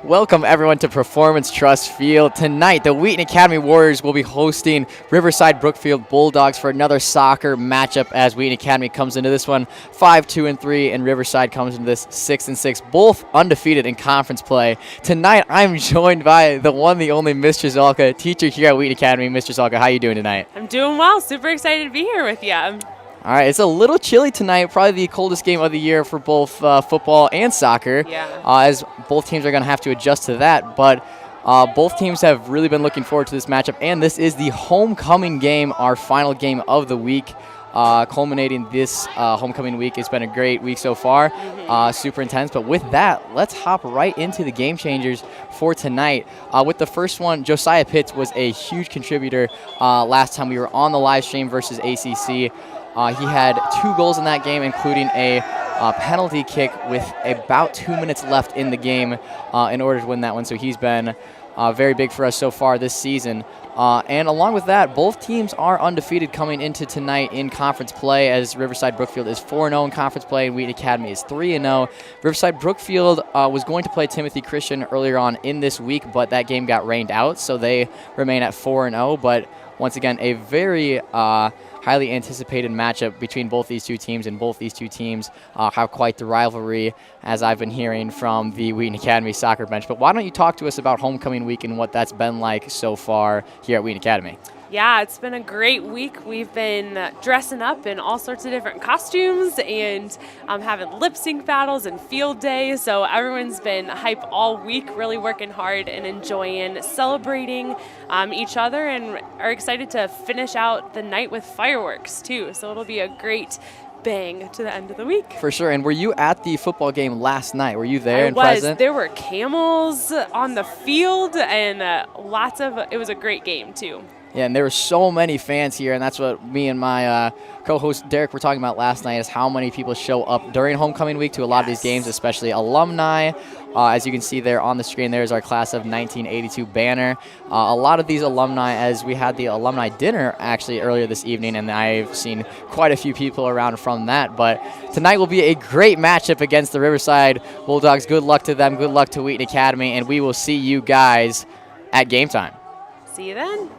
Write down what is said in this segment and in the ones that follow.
Welcome everyone to Performance Trust Field. Tonight, the Wheaton Academy Warriors will be hosting Riverside Brookfield Bulldogs for another soccer matchup as Wheaton Academy comes into this one 5-2-3 and Riverside comes into this 6-6, both undefeated in conference play. Tonight, I'm joined by the one, the only Mr. Zalka, teacher here at Wheaton Academy. Mr. Zalka, how are you doing tonight? I'm doing well. Super excited to be here with you. All right, it's a little chilly tonight, probably the coldest game of the year for both football and soccer, as both teams are going to have to adjust to that. But both teams have really been looking forward to this matchup, and this is the homecoming game, our final game of the week, culminating this homecoming week. It's been a great week so far, super intense. But with that, let's hop right into the game changers for tonight. With the first one, Josiah Pitts was a huge contributor last time we were on the live stream versus ACC. He had 2 goals in that game, including a penalty kick with about 2 minutes left in the game in order to win that one. So he's been very big for us so far this season. And along with that, both teams are undefeated coming into tonight in conference play, as Riverside Brookfield is 4-0 in conference play and Wheaton Academy is 3-0. Riverside Brookfield was going to play Timothy Christian earlier on in this week, but that game got rained out, so they remain at 4-0. But once again, a very highly anticipated matchup between both these two teams, and both these two teams have quite the rivalry, as I've been hearing from the Wheaton Academy soccer bench. But why don't you talk to us about homecoming week and what that's been like so far here at Wheaton Academy? Yeah, it's been a great week. We've been dressing up in all sorts of different costumes and having lip sync battles and field day. So everyone's been hype all week, really working hard and enjoying celebrating each other, and are excited to finish out the night with fireworks too. So it'll be a great bang to the end of the week. For sure. And were you at the football game last night? Were you there and present? There were camels on the field and it was a great game too. Yeah, and there were so many fans here, and that's what me and my co-host Derek were talking about last night, is how many people show up during homecoming week to a lot of these games, especially alumni. As you can see there on the screen, there's our class of 1982 banner. A lot of these alumni, as we had the alumni dinner actually earlier this evening, and I've seen quite a few people around from that. But tonight will be a great matchup against the Riverside Bulldogs. Good luck to them. Good luck to Wheaton Academy, and we will see you guys at game time. See you then.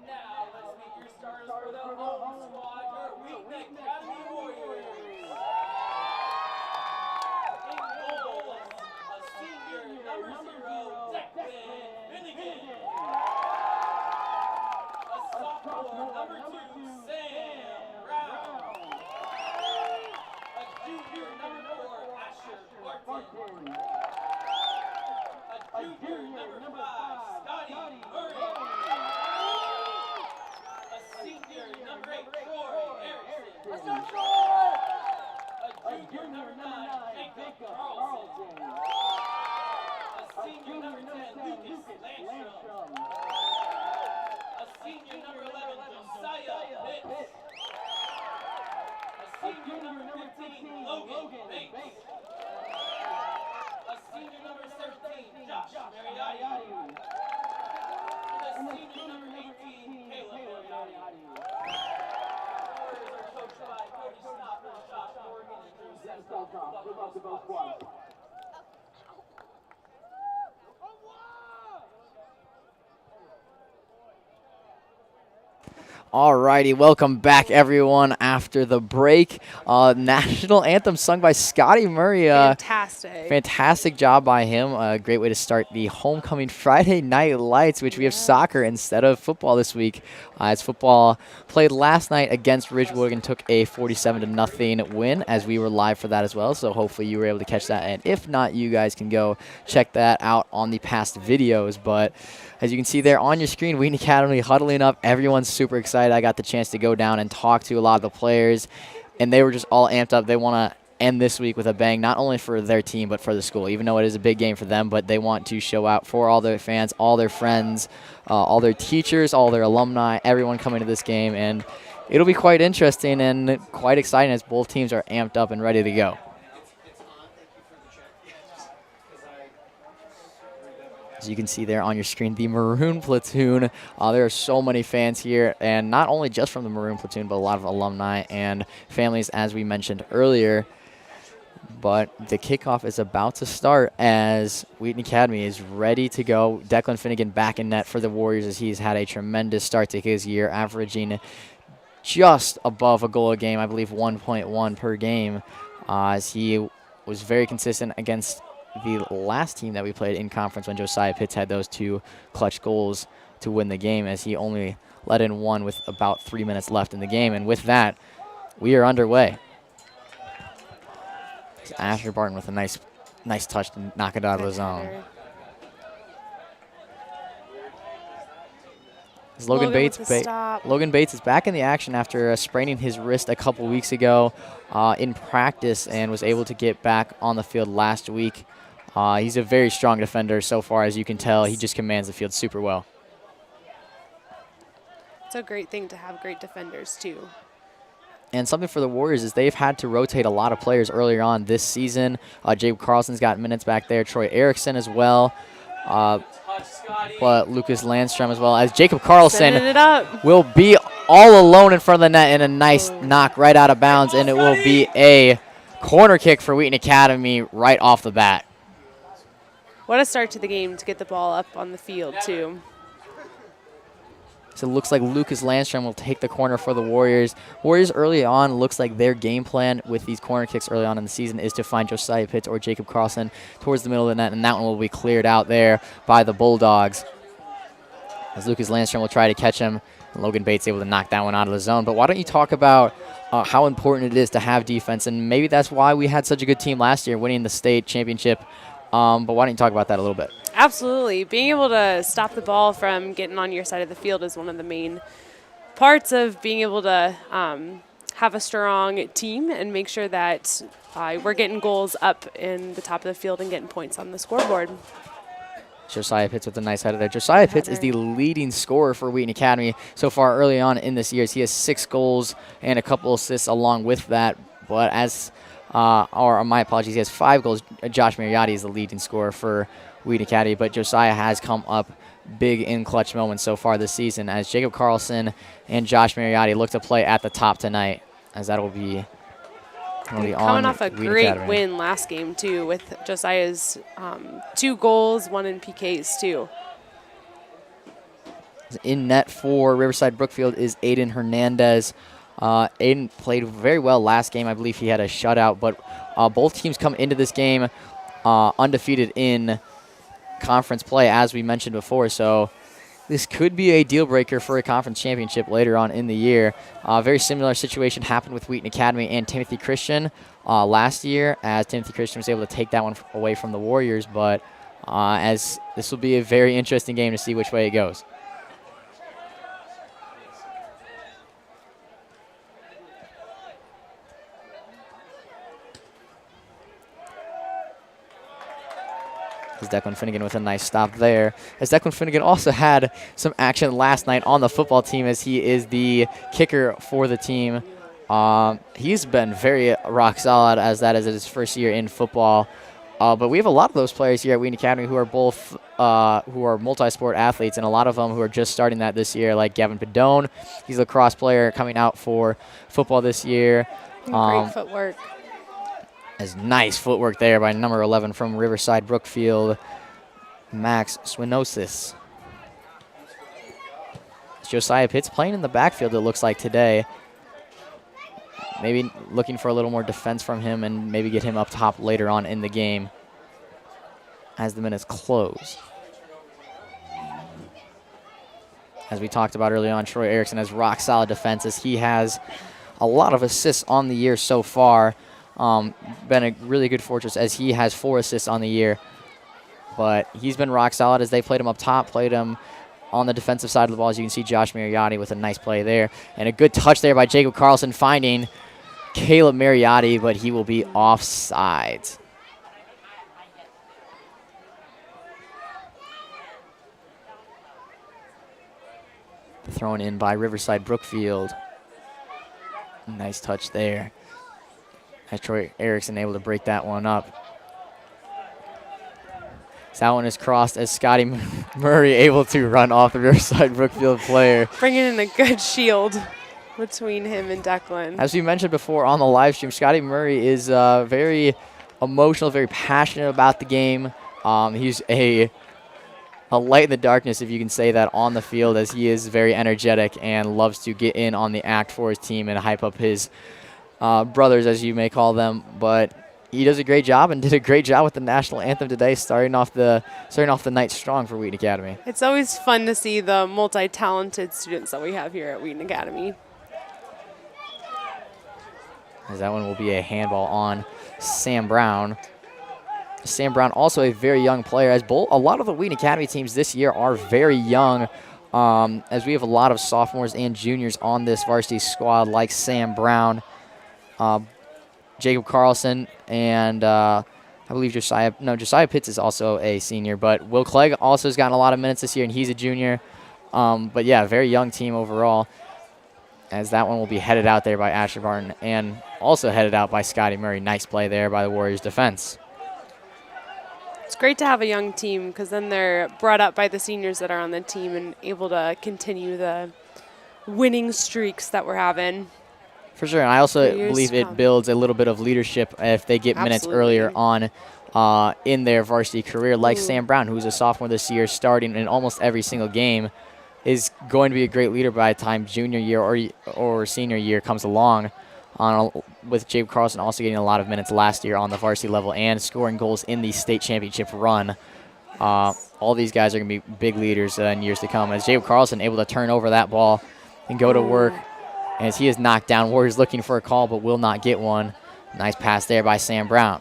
now let's meet your starters for the home squad, your Wheaton Academy Warriors. In goal, a senior number 0, Declan Finnegan. A sophomore number 2, Sam Brown. A junior number 4, Asher Barton. A junior number 5, Scotty Murray. A senior number 8, Troy Erickson. Let's go, Troy! A junior number 9, Jacob Carlson. A senior number 10, Lucas Landstrom. A senior number 11, Josiah Pitts. A senior number 15, Logan Bates. A senior number 17, Josh Mariotti. And a senior number 18, Caleb Mariotti. Warriors are coached by Cody Stopper, Josh Morgan, and Drew Sept. Good luck to both squads. Alrighty, welcome back everyone after the break. National anthem sung by Scotty Murray. Fantastic. Fantastic job by him. A great way to start the homecoming Friday night lights, which we have soccer instead of football this week. As football played last night against Ridgewood and took a 47-0 win, as we were live for that as well. So hopefully you were able to catch that. And if not, you guys can go check that out on the past videos. But as you can see there on your screen, Wheaton Academy huddling up. Everyone's super excited. I got the chance to go down and talk to a lot of the players, and they were just all amped up. They want to end this week with a bang, not only for their team but for the school, even though it is a big game for them. But they want to show out for all their fans, all their friends, all their teachers, all their alumni, everyone coming to this game. And it'll be quite interesting and quite exciting as both teams are amped up and ready to go. As you can see there on your screen, the Maroon Platoon. There are so many fans here, and not only just from the Maroon Platoon, but a lot of alumni and families, as we mentioned earlier. But the kickoff is about to start as Wheaton Academy is ready to go. Declan Finnegan back in net for the Warriors, as he's had a tremendous start to his year, averaging just above a goal a game, I believe 1.1 per game, as he was very consistent against the last team that we played in conference when Josiah Pitts had those 2 clutch goals to win the game, as he only let in 1 with about 3 minutes left in the game. And with that, we are underway. It's Asher Barton with a nice touch to knock it out of the zone. Logan Bates is back in the action after spraining his wrist a couple weeks ago in practice, and was able to get back on the field last week. He's a very strong defender so far, as you can tell. He just commands the field super well. It's a great thing to have great defenders, too. And something for the Warriors is they've had to rotate a lot of players earlier on this season. Jacob Carlson's got minutes back there. Troy Erickson as well. But Lucas Landstrom as well, as Jacob Carlson will be all alone in front of the net, and a nice knock right out of bounds, and it will be a corner kick for Wheaton Academy right off the bat. What a start to the game to get the ball up on the field, too. So it looks like Lucas Landstrom will take the corner for the Warriors. Warriors early on, looks like their game plan with these corner kicks early on in the season is to find Josiah Pitts or Jacob Carlson towards the middle of the net, and that one will be cleared out there by the Bulldogs. As Lucas Landstrom will try to catch him, and Logan Bates able to knock that one out of the zone. But why don't you talk about how important it is to have defense, and maybe that's why we had such a good team last year, winning the state championship. But why don't you talk about that a little bit? Absolutely. Being able to stop the ball from getting on your side of the field is one of the main parts of being able to have a strong team and make sure that we're getting goals up in the top of the field and getting points on the scoreboard. Josiah Pitts with a nice header there. Josiah Pitts is the leading scorer for Wheaton Academy so far early on in this year. He has 6 goals and a couple assists along with that. But as, or my apologies, he has 5 goals. Josh Mariotti is the leading scorer for Wheaton Academy, but Josiah has come up big in clutch moments so far this season, as Jacob Carlson and Josh Mariotti look to play at the top tonight, as that will be coming off a great win last game, too, with Josiah's 2 goals, 1 in PKs, too. In net for Riverside Brookfield is Aiden Hernandez. Aiden played very well last game. I believe he had a shutout, but both teams come into this game undefeated in conference play, as we mentioned before. So this could be a deal breaker for a conference championship later on in the year. Very similar situation happened with Wheaton Academy and Timothy Christian last year, as Timothy Christian was able to take that one away from the Warriors. But as this will be a very interesting game to see which way it goes. As Declan Finnegan with a nice stop there. As Declan Finnegan also had some action last night on the football team, as he is the kicker for the team. He's been very rock solid, as that is his first year in football. But we have a lot of those players here at Wheaton Academy who are both who are multi-sport athletes, and a lot of them who are just starting that this year, like Gavin Padone. He's a lacrosse player coming out for football this year. Great footwork. As nice footwork there by number 11 from Riverside Brookfield, Max Swinosis. Josiah Pitts playing in the backfield, it looks like, today. Maybe looking for a little more defense from him and maybe get him up top later on in the game as the minutes close. As we talked about earlier on, Troy Erickson has rock solid defense, as he has a lot of assists on the year so far. Been a really good fortress, as he has 4 assists on the year. But he's been rock solid as they played him up top, played him on the defensive side of the ball. As you can see, Josh Mariotti with a nice play there. And a good touch there by Jacob Carlson, finding Caleb Mariotti, but he will be offside. Thrown in by Riverside Brookfield. Nice touch there. As Troy Erickson able to break that one up. So that one is crossed as Scotty Murray able to run off the Riverside Brookfield player. Bringing in a good shield between him and Declan. As we mentioned before on the live stream, Scotty Murray is very emotional, very passionate about the game. He's a light in the darkness, if you can say that, on the field, as he is very energetic and loves to get in on the act for his team and hype up his brothers, as you may call them. But he does a great job and did a great job with the national anthem today, starting off the night strong for Wheaton Academy. It's always fun to see the multi-talented students that we have here at Wheaton Academy. As that one will be a handball on Sam Brown. Sam Brown, also a very young player, as a lot of the Wheaton Academy teams this year are very young, as we have a lot of sophomores and juniors on this varsity squad, like Sam Brown, Jacob Carlson, and I believe Josiah Pitts is also a senior, but Will Clegg also has gotten a lot of minutes this year, and he's a junior. But yeah, very young team overall, as that one will be headed out there by Asher Barton and also headed out by Scotty Murray. Nice play there by the Warriors defense. It's great to have a young team, because then they're brought up by the seniors that are on the team and able to continue the winning streaks that we're having. For sure, and I also believe it builds a little bit of leadership if they get minutes earlier on in their varsity career, like Sam Brown, who's a sophomore this year, starting in almost every single game, is going to be a great leader by the time junior year or senior year comes along, with Jacob Carlson also getting a lot of minutes last year on the varsity level and scoring goals in the state championship run. All these guys are going to be big leaders in years to come, as Jacob Carlson able to turn over that ball and go to work, as he is knocked down. Warriors looking for a call but will not get one. Nice pass there by Sam Brown.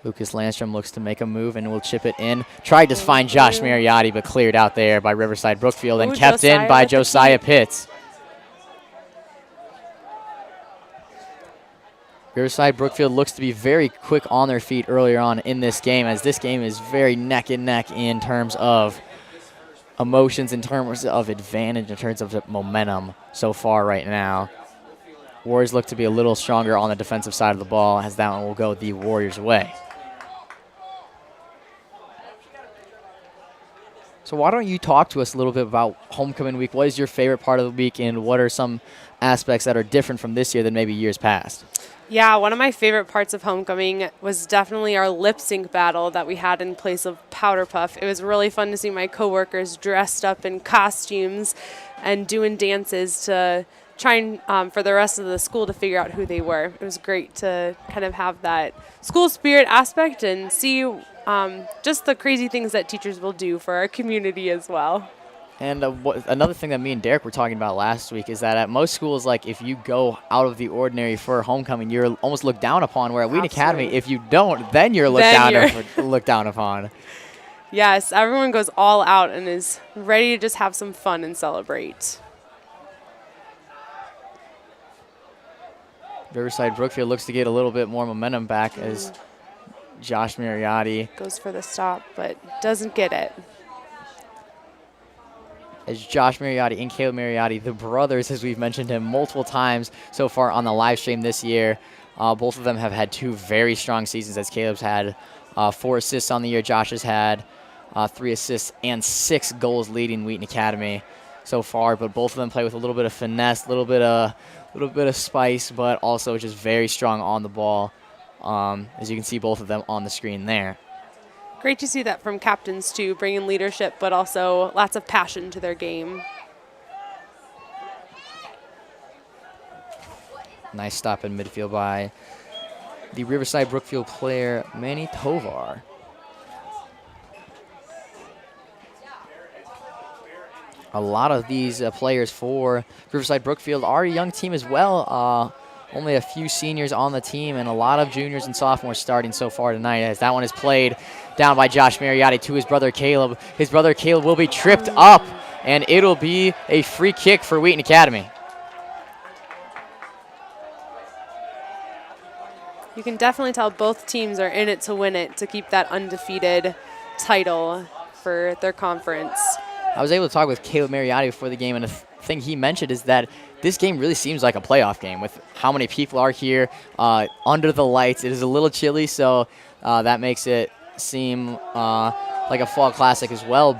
Lucas Landstrom looks to make a move and will chip it in. Tried to find Josh Mariotti, but cleared out there by Riverside Brookfield and kept in by Josiah Pitts. Riverside Brookfield looks to be very quick on their feet earlier on in this game, as this game is very neck and neck in terms of emotions, in terms of advantage, in terms of momentum so far right now. Warriors look to be a little stronger on the defensive side of the ball, as that one will go the Warriors' way. So So why don't you talk to us a little bit about homecoming week? What is your favorite part of the week, and what are some aspects that are different from this year than maybe years past? Yeah, one of my favorite parts of homecoming was definitely our lip sync battle that we had in place of Powder Puff. It was really fun to see my coworkers dressed up in costumes and doing dances to try and for the rest of the school to figure out who they were. It was great to kind of have that school spirit aspect and see just the crazy things that teachers will do for our community as well. And another thing that me and Derek were talking about last week is that at most schools, like if you go out of the ordinary for homecoming, you're almost looked down upon. Where at Wheaton Academy, if you don't, then you're looked down upon. Yes, everyone goes all out and is ready to just have some fun and celebrate. Riverside Brookfield looks to get a little bit more momentum back as Josh Mariotti goes for the stop, but doesn't get it. As Josh Mariotti and Caleb Mariotti, the brothers, as we've mentioned him multiple times so far on the live stream this year. Both of them have had 2 very strong seasons, as Caleb's had 4 assists on the year. Josh has had 3 assists and 6 goals leading Wheaton Academy so far. But both of them play with a little bit of finesse, a little bit of spice, but also just very strong on the ball. As you can see both of them on the screen there. Great to see that from captains, too, bringing leadership, but also lots of passion to their game. Nice stop in midfield by the Riverside Brookfield player, Manny Tovar. A lot of these players for Riverside Brookfield are a young team as well. Only a few seniors on the team and a lot of juniors and sophomores starting so far tonight, as that one is played down by Josh Mariotti to his brother Caleb. His brother Caleb will be tripped up, and it'll be a free kick for Wheaton Academy. You can definitely tell both teams are in it to win it, to keep that undefeated title for their conference. I was able to talk with Caleb Mariotti before the game, and the thing he mentioned is that this game really seems like a playoff game with how many people are here under the lights. It is a little chilly, so that makes it seem like a fall classic as well.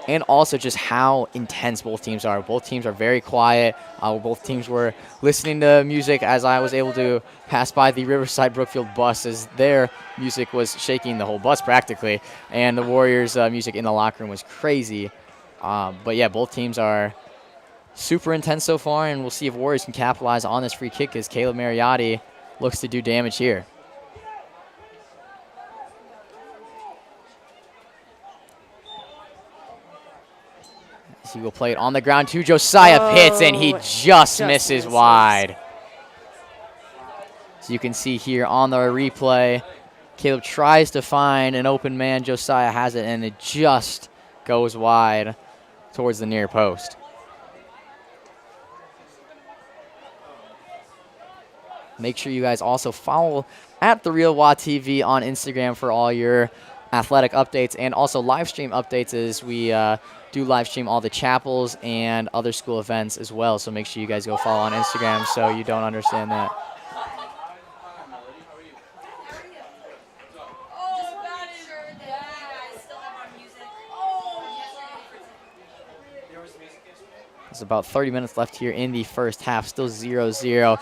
And also just how intense both teams are. Both teams are very quiet. Both teams were listening to music as I was able to pass by the Riverside Brookfield bus, as their music was shaking the whole bus practically. And the Warriors' music in the locker room was crazy. But yeah, both teams are super intense so far, and we'll see if Warriors can capitalize on this free kick as Caleb Mariotti looks to do damage here. He will play it on the ground to Josiah Pitts, and he just misses wide. So you can see here on the replay, Caleb tries to find an open man. Josiah has it, and it just goes wide towards the near post. Make sure you guys also follow at The Real WA TV on Instagram for all your athletic updates and also live stream updates, as we do live stream all the chapels and other school events as well. So make sure you guys go follow on Instagram so you don't understand that. There's about 30 minutes left here in the first half, still 0-0.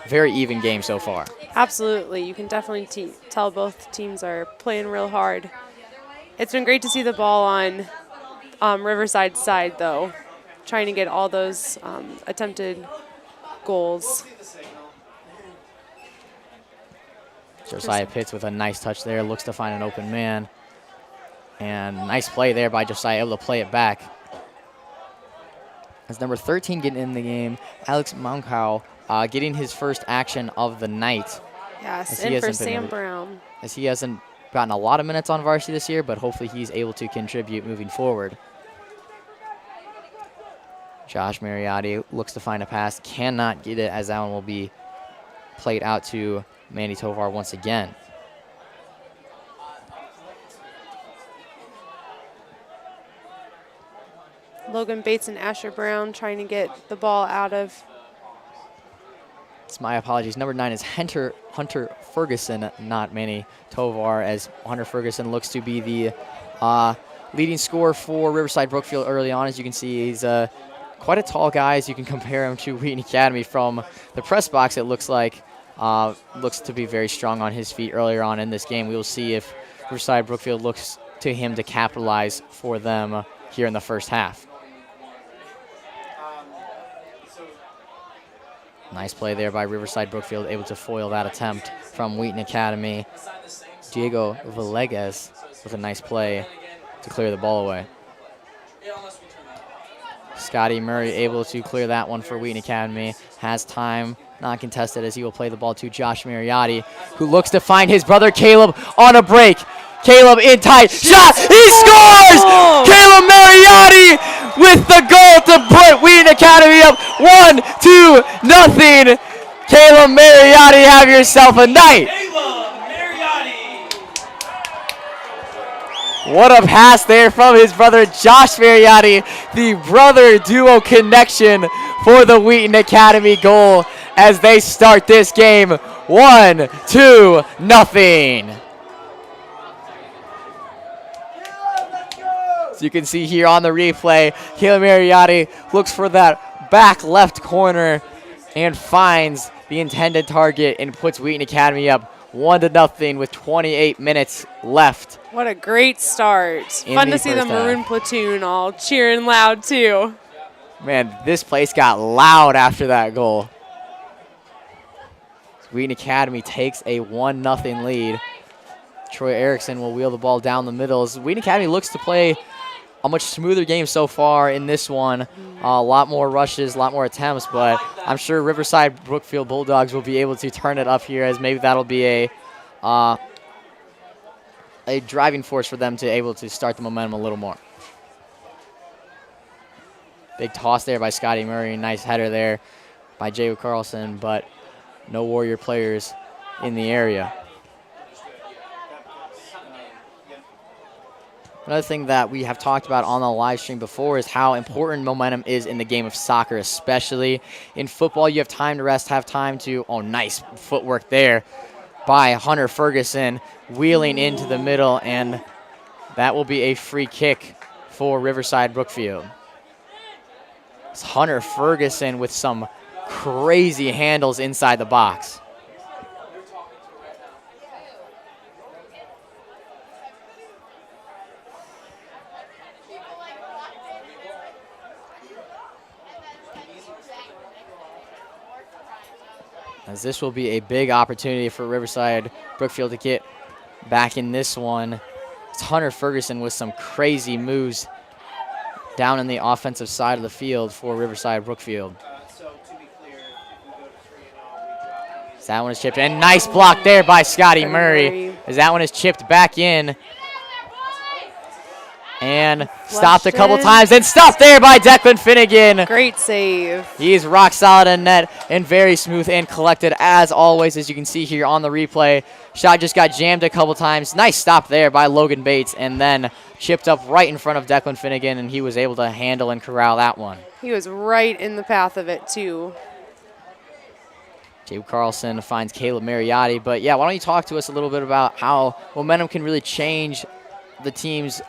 Very even game so far. Absolutely. You can definitely tell both teams are playing real hard. It's been great to see the ball on Riverside's side, though, trying to get all those attempted goals. Josiah Pitts with a nice touch there, looks to find an open man. And nice play there by Josiah, able to play it back. As number 13 getting in the game, Alex Monkhow getting his first action of the night. Yes, and for Sam Brown. As he hasn't gotten a lot of minutes on varsity this year, but hopefully he's able to contribute moving forward. Josh Mariotti looks to find a pass, cannot get it, as that one will be played out to Manny Tovar once again. Logan Bates and Asher Brown trying to get the ball out of. It's my apologies. Number 9 is Hunter Ferguson, not Manny Tovar, as Hunter Ferguson looks to be the leading scorer for Riverside Brookfield early on. As you can see, he's quite a tall guy. As you can compare him to Wheaton Academy from the press box, it looks like looks to be very strong on his feet earlier on in this game. We will see if Riverside Brookfield looks to him to capitalize for them here in the first half. Nice play there by Riverside Brookfield, able to foil that attempt from Wheaton Academy. Diego Villegas with a nice play to clear the ball away. Scotty Murray able to clear that one for Wheaton Academy. Has time, not contested, as he will play the ball to Josh Mariotti, who looks to find his brother Caleb on a break. Caleb in tight, shot, he scores! Caleb Mariotti with the goal to put Wheaton Academy up 1-0. Caleb Mariotti, have yourself a night. What a pass there from his brother Josh Mariotti, the brother duo connection for the Wheaton Academy goal as they start this game 1-0. So you can see here on the replay, Caleb Mariotti looks for that back left corner and finds the intended target and puts Wheaton Academy up 1-0 with 28 minutes left. What a great start. Fun to see the Maroon platoon all cheering loud too. Man, this place got loud after that goal. Wheaton Academy takes a 1-0 lead. Troy Erickson will wheel the ball down the middle. Wheaton Academy looks to play a much smoother game so far in this one. A lot more rushes, a lot more attempts, but I'm sure Riverside Brookfield Bulldogs will be able to turn it up here, as maybe that'll be a driving force for them to able to start the momentum a little more. Big toss there by Scotty Murray. Nice header there by Jay Carlson, but no Warrior players in the area. Another thing that we have talked about on the live stream before is how important momentum is in the game of soccer, especially in football. You have time to rest, have time to, oh, nice footwork there by Hunter Ferguson, wheeling into the middle, and that will be a free kick for Riverside Brookfield. It's Hunter Ferguson with some crazy handles inside the box. As this will be a big opportunity for Riverside Brookfield to get back in this one. It's Hunter Ferguson with some crazy moves down in the offensive side of the field for Riverside Brookfield. As that one is chipped in. Nice block there by Scotty Murray. As that one is chipped back in. And stopped a couple times, and stopped there by Declan Finnegan. Great save. He's rock solid in net and very smooth and collected as always, as you can see here on the replay. Shot just got jammed a couple times. Nice stop there by Logan Bates, and then chipped up right in front of Declan Finnegan, and he was able to handle and corral that one. He was right in the path of it too. Jay Carlson finds Caleb Mariotti, but yeah, why don't you talk to us a little bit about how momentum can really change the team's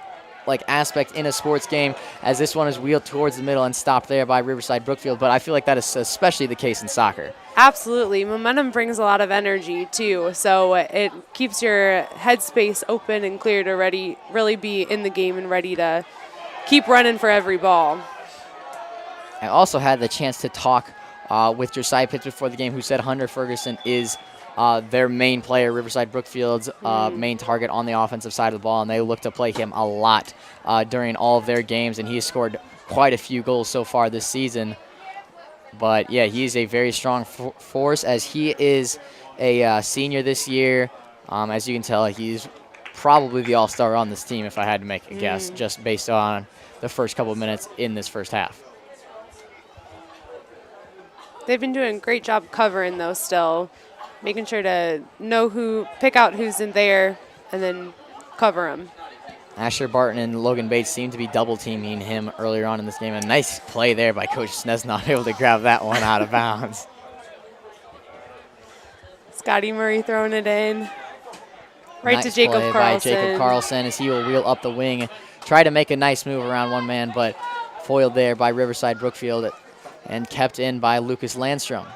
aspect in a sports game, as this one is wheeled towards the middle and stopped there by Riverside Brookfield, but I feel like that is especially the case in soccer. Absolutely. Momentum brings a lot of energy too, so it keeps your headspace open and clear to really be in the game and ready to keep running for every ball. I also had the chance to talk with Josiah Pitts before the game, who said Hunter Ferguson is their main player, Riverside Brookfield's main target on the offensive side of the ball, and they look to play him a lot during all of their games, and he has scored quite a few goals so far this season. But yeah, he's a very strong force, as he is a senior this year. As you can tell, he's probably the all-star on this team, if I had to make a guess, just based on the first couple of minutes in this first half. They've been doing a great job covering, though, still. Making sure to pick out who's in there, and then cover him. Asher Barton and Logan Bates seem to be double-teaming him earlier on in this game. A nice play there by Coach Snesnod, able to grab that one out of bounds. Scotty Murray throwing it in. Right to Jacob play Carlson. by Jacob Carlson as he will wheel up the wing, try to make a nice move around one man, but foiled there by Riverside Brookfield and kept in by Lucas Landstrom.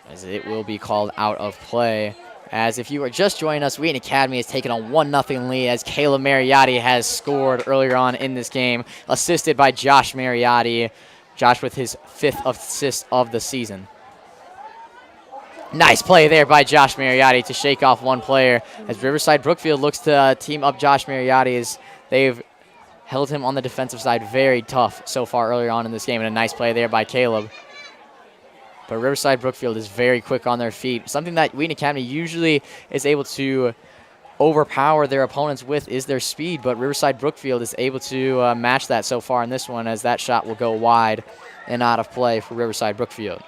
As it will be called out of play. As if you are just joining us, Wheaton Academy has taken a 1-0 lead as Caleb Mariotti has scored earlier on in this game, assisted by Josh Mariotti. Josh with his 5th assist of the season. Nice play there by Josh Mariotti to shake off one player as Riverside Brookfield looks to team up Josh Mariotti as they've held him on the defensive side very tough so far earlier on in this game, and a nice play there by Caleb. But Riverside Brookfield is very quick on their feet. Something that Wheaton Academy usually is able to overpower their opponents with is their speed, but Riverside Brookfield is able to match that so far in this one, as that shot will go wide and out of play for Riverside Brookfield.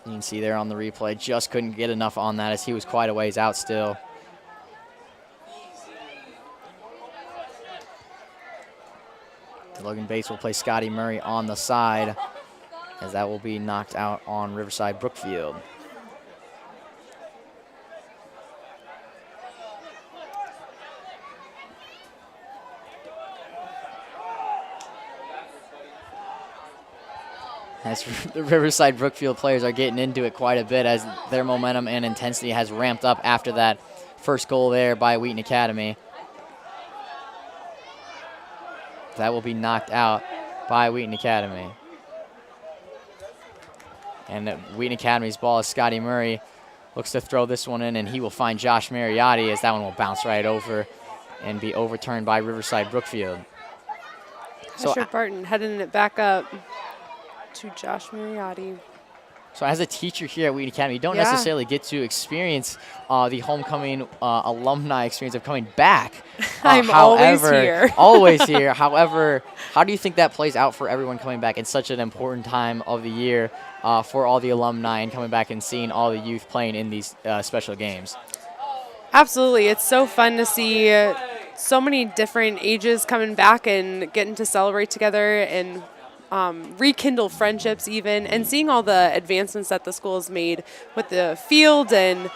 You can see there on the replay, just couldn't get enough on that as he was quite a ways out still. Logan Bates will play Scotty Murray on the side, as that will be knocked out on Riverside Brookfield. As the Riverside Brookfield players are getting into it quite a bit, as their momentum and intensity has ramped up after that first goal there by Wheaton Academy. That will be knocked out by Wheaton Academy. And Wheaton Academy's ball is Scotty Murray. Looks to throw this one in, and he will find Josh Mariotti, as that one will bounce right over and be overturned by Riverside Brookfield. Asher Barton heading it back up to Josh Mariotti. So as a teacher here at Wheaton Academy, you don't necessarily get to experience the homecoming alumni experience of coming back. I'm always here. Always here. However, how do you think that plays out for everyone coming back in such an important time of the year for all the alumni and coming back and seeing all the youth playing in these special games? Absolutely. It's so fun to see so many different ages coming back and getting to celebrate together and rekindle friendships even, and seeing all the advancements that the school has made with the field. And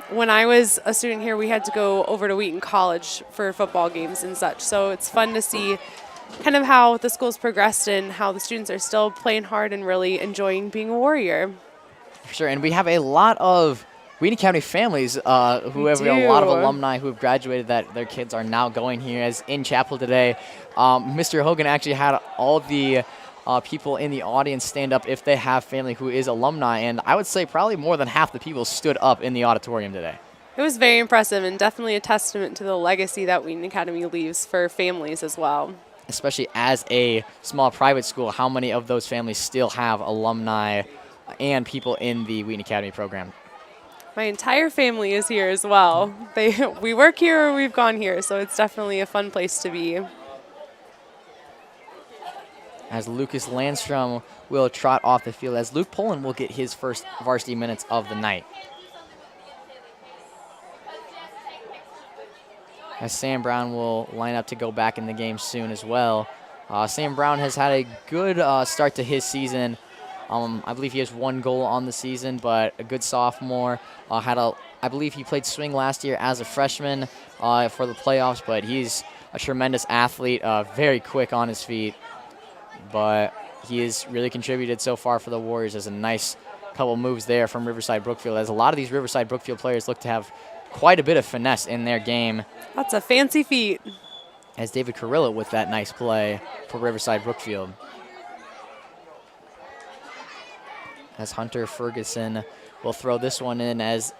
when I was a student here, we had to go over to Wheaton College for football games and such. So it's fun to see kind of how the school's progressed and how the students are still playing hard and really enjoying being a Warrior. For sure, and we have a lot of Wheaton Academy families who have a lot of alumni who have graduated that their kids are now going here. As in chapel today, Mr. Hogan actually had all the people in the audience stand up if they have family who is alumni, and I would say probably more than half the people stood up in the auditorium today. It was very impressive and definitely a testament to the legacy that Wheaton Academy leaves for families as well. Especially as a small private school, how many of those families still have alumni and people in the Wheaton Academy program? My entire family is here as well. We work here or we've gone here, so it's definitely a fun place to be. As Lucas Landstrom will trot off the field, as Luke Poland will get his first varsity minutes of the night. As Sam Brown will line up to go back in the game soon as well. Sam Brown has had a good start to his season. I believe he has 1 goal on the season, but a good sophomore. I believe he played swing last year as a freshman for the playoffs, but he's a tremendous athlete, very quick on his feet. But he has really contributed so far for the Warriors. As a nice couple moves there from Riverside Brookfield, as a lot of these Riverside Brookfield players look to have quite a bit of finesse in their game. That's a fancy feat. As David Carrillo with that nice play for Riverside Brookfield. As Hunter Ferguson will throw this one in, as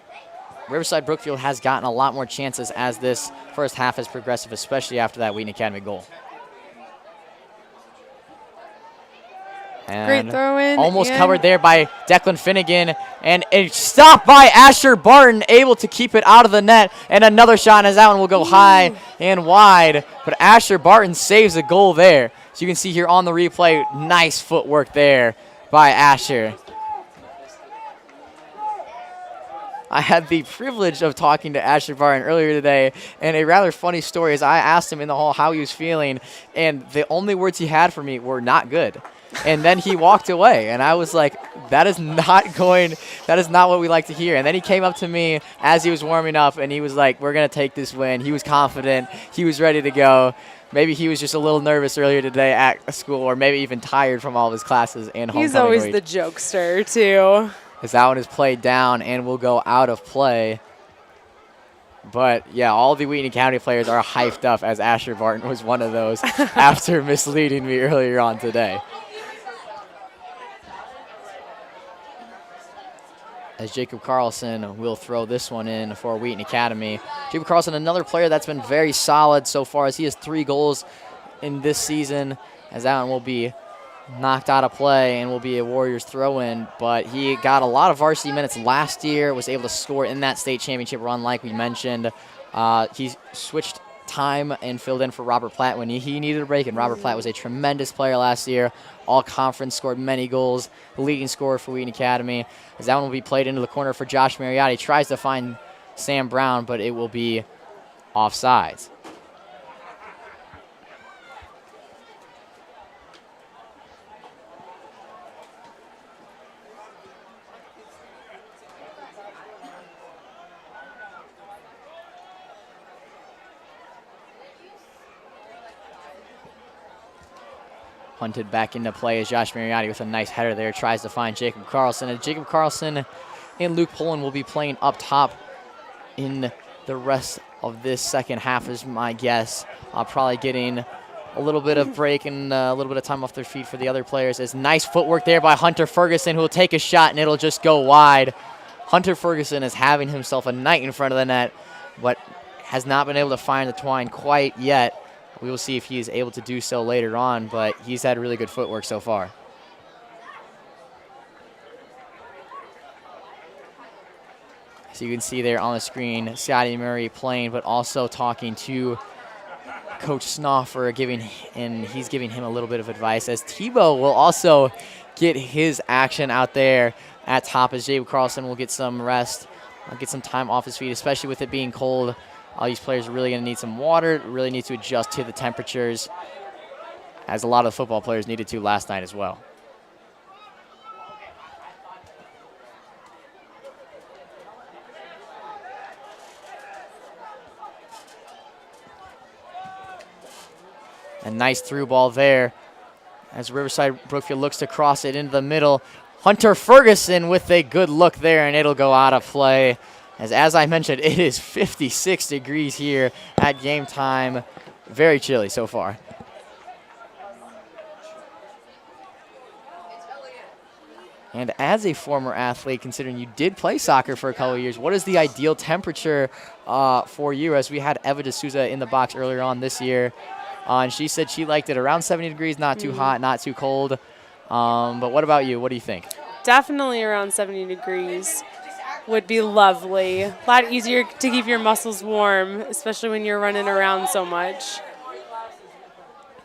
Riverside Brookfield has gotten a lot more chances as this first half has progressed, especially after that Wheaton Academy goal. And great throw in. Almost covered there by Declan Finnegan. And it's stopped by Asher Barton, able to keep it out of the net. And another shot as that one will go high and wide. But Asher Barton saves the goal there. So you can see here on the replay, nice footwork there by Asher. I had the privilege of talking to Ashley Barton earlier today, and a rather funny story is I asked him in the hall how he was feeling, and the only words he had for me were not good. And then he walked away, and I was like, that is not what we like to hear. And then he came up to me as he was warming up, and he was like, we're going to take this win. He was confident. He was ready to go. Maybe he was just a little nervous earlier today at school, or maybe even tired from all of his classes and homecoming He's always week. the jokester, too. As that one is played down and will go out of play. But, yeah, all the Wheaton County players are hyped up, as Asher Barton was one of those after misleading me earlier on today. As Jacob Carlson will throw this one in for Wheaton Academy. Jacob Carlson, another player that's been very solid so far, as he has 3 goals in this season, as that one will be knocked out of play and will be a Warriors throw-in. But he got a lot of varsity minutes last year, was able to score in that state championship run like we mentioned. He switched time and filled in for Robert Platt when he needed a break, and Robert Platt was a tremendous player last year. All conference, scored many goals, the leading scorer for Wheaton Academy. As that one will be played into the corner for Josh Mariotti. Tries to find Sam Brown, but it will be offsides. Hunted back into play as Josh Mariotti with a nice header there. Tries to find Jacob Carlson. And Jacob Carlson and Luke Pullen will be playing up top in the rest of this second half is my guess. Probably getting a little bit of break and a little bit of time off their feet for the other players. As nice footwork there by Hunter Ferguson, who will take a shot and it'll just go wide. Hunter Ferguson is having himself a night in front of the net, but has not been able to find the twine quite yet. We will see if he is able to do so later on, but he's had really good footwork so far. So you can see there on the screen, Scotty Murray playing, but also talking to Coach Snoffer, he's giving him a little bit of advice, as Tebow will also get his action out there at top, as Jacob Carlson will get some rest, get some time off his feet, especially with it being cold. All these players are really going to need some water, really need to adjust to the temperatures, as a lot of football players needed to last night as well. A nice through ball there as Riverside Brookfield looks to cross it into the middle. Hunter Ferguson with a good look there, and it'll go out of play. As I mentioned, it is 56 degrees here at game time. Very chilly so far. And as a former athlete, considering you did play soccer for a couple of years, what is the ideal temperature for you? As we had Eva D'Souza in the box earlier on this year, and she said she liked it around 70 degrees, not too hot, not too cold. But what about you? What do you think? Definitely around 70 degrees. Would be lovely. A lot easier to keep your muscles warm, especially when you're running around so much.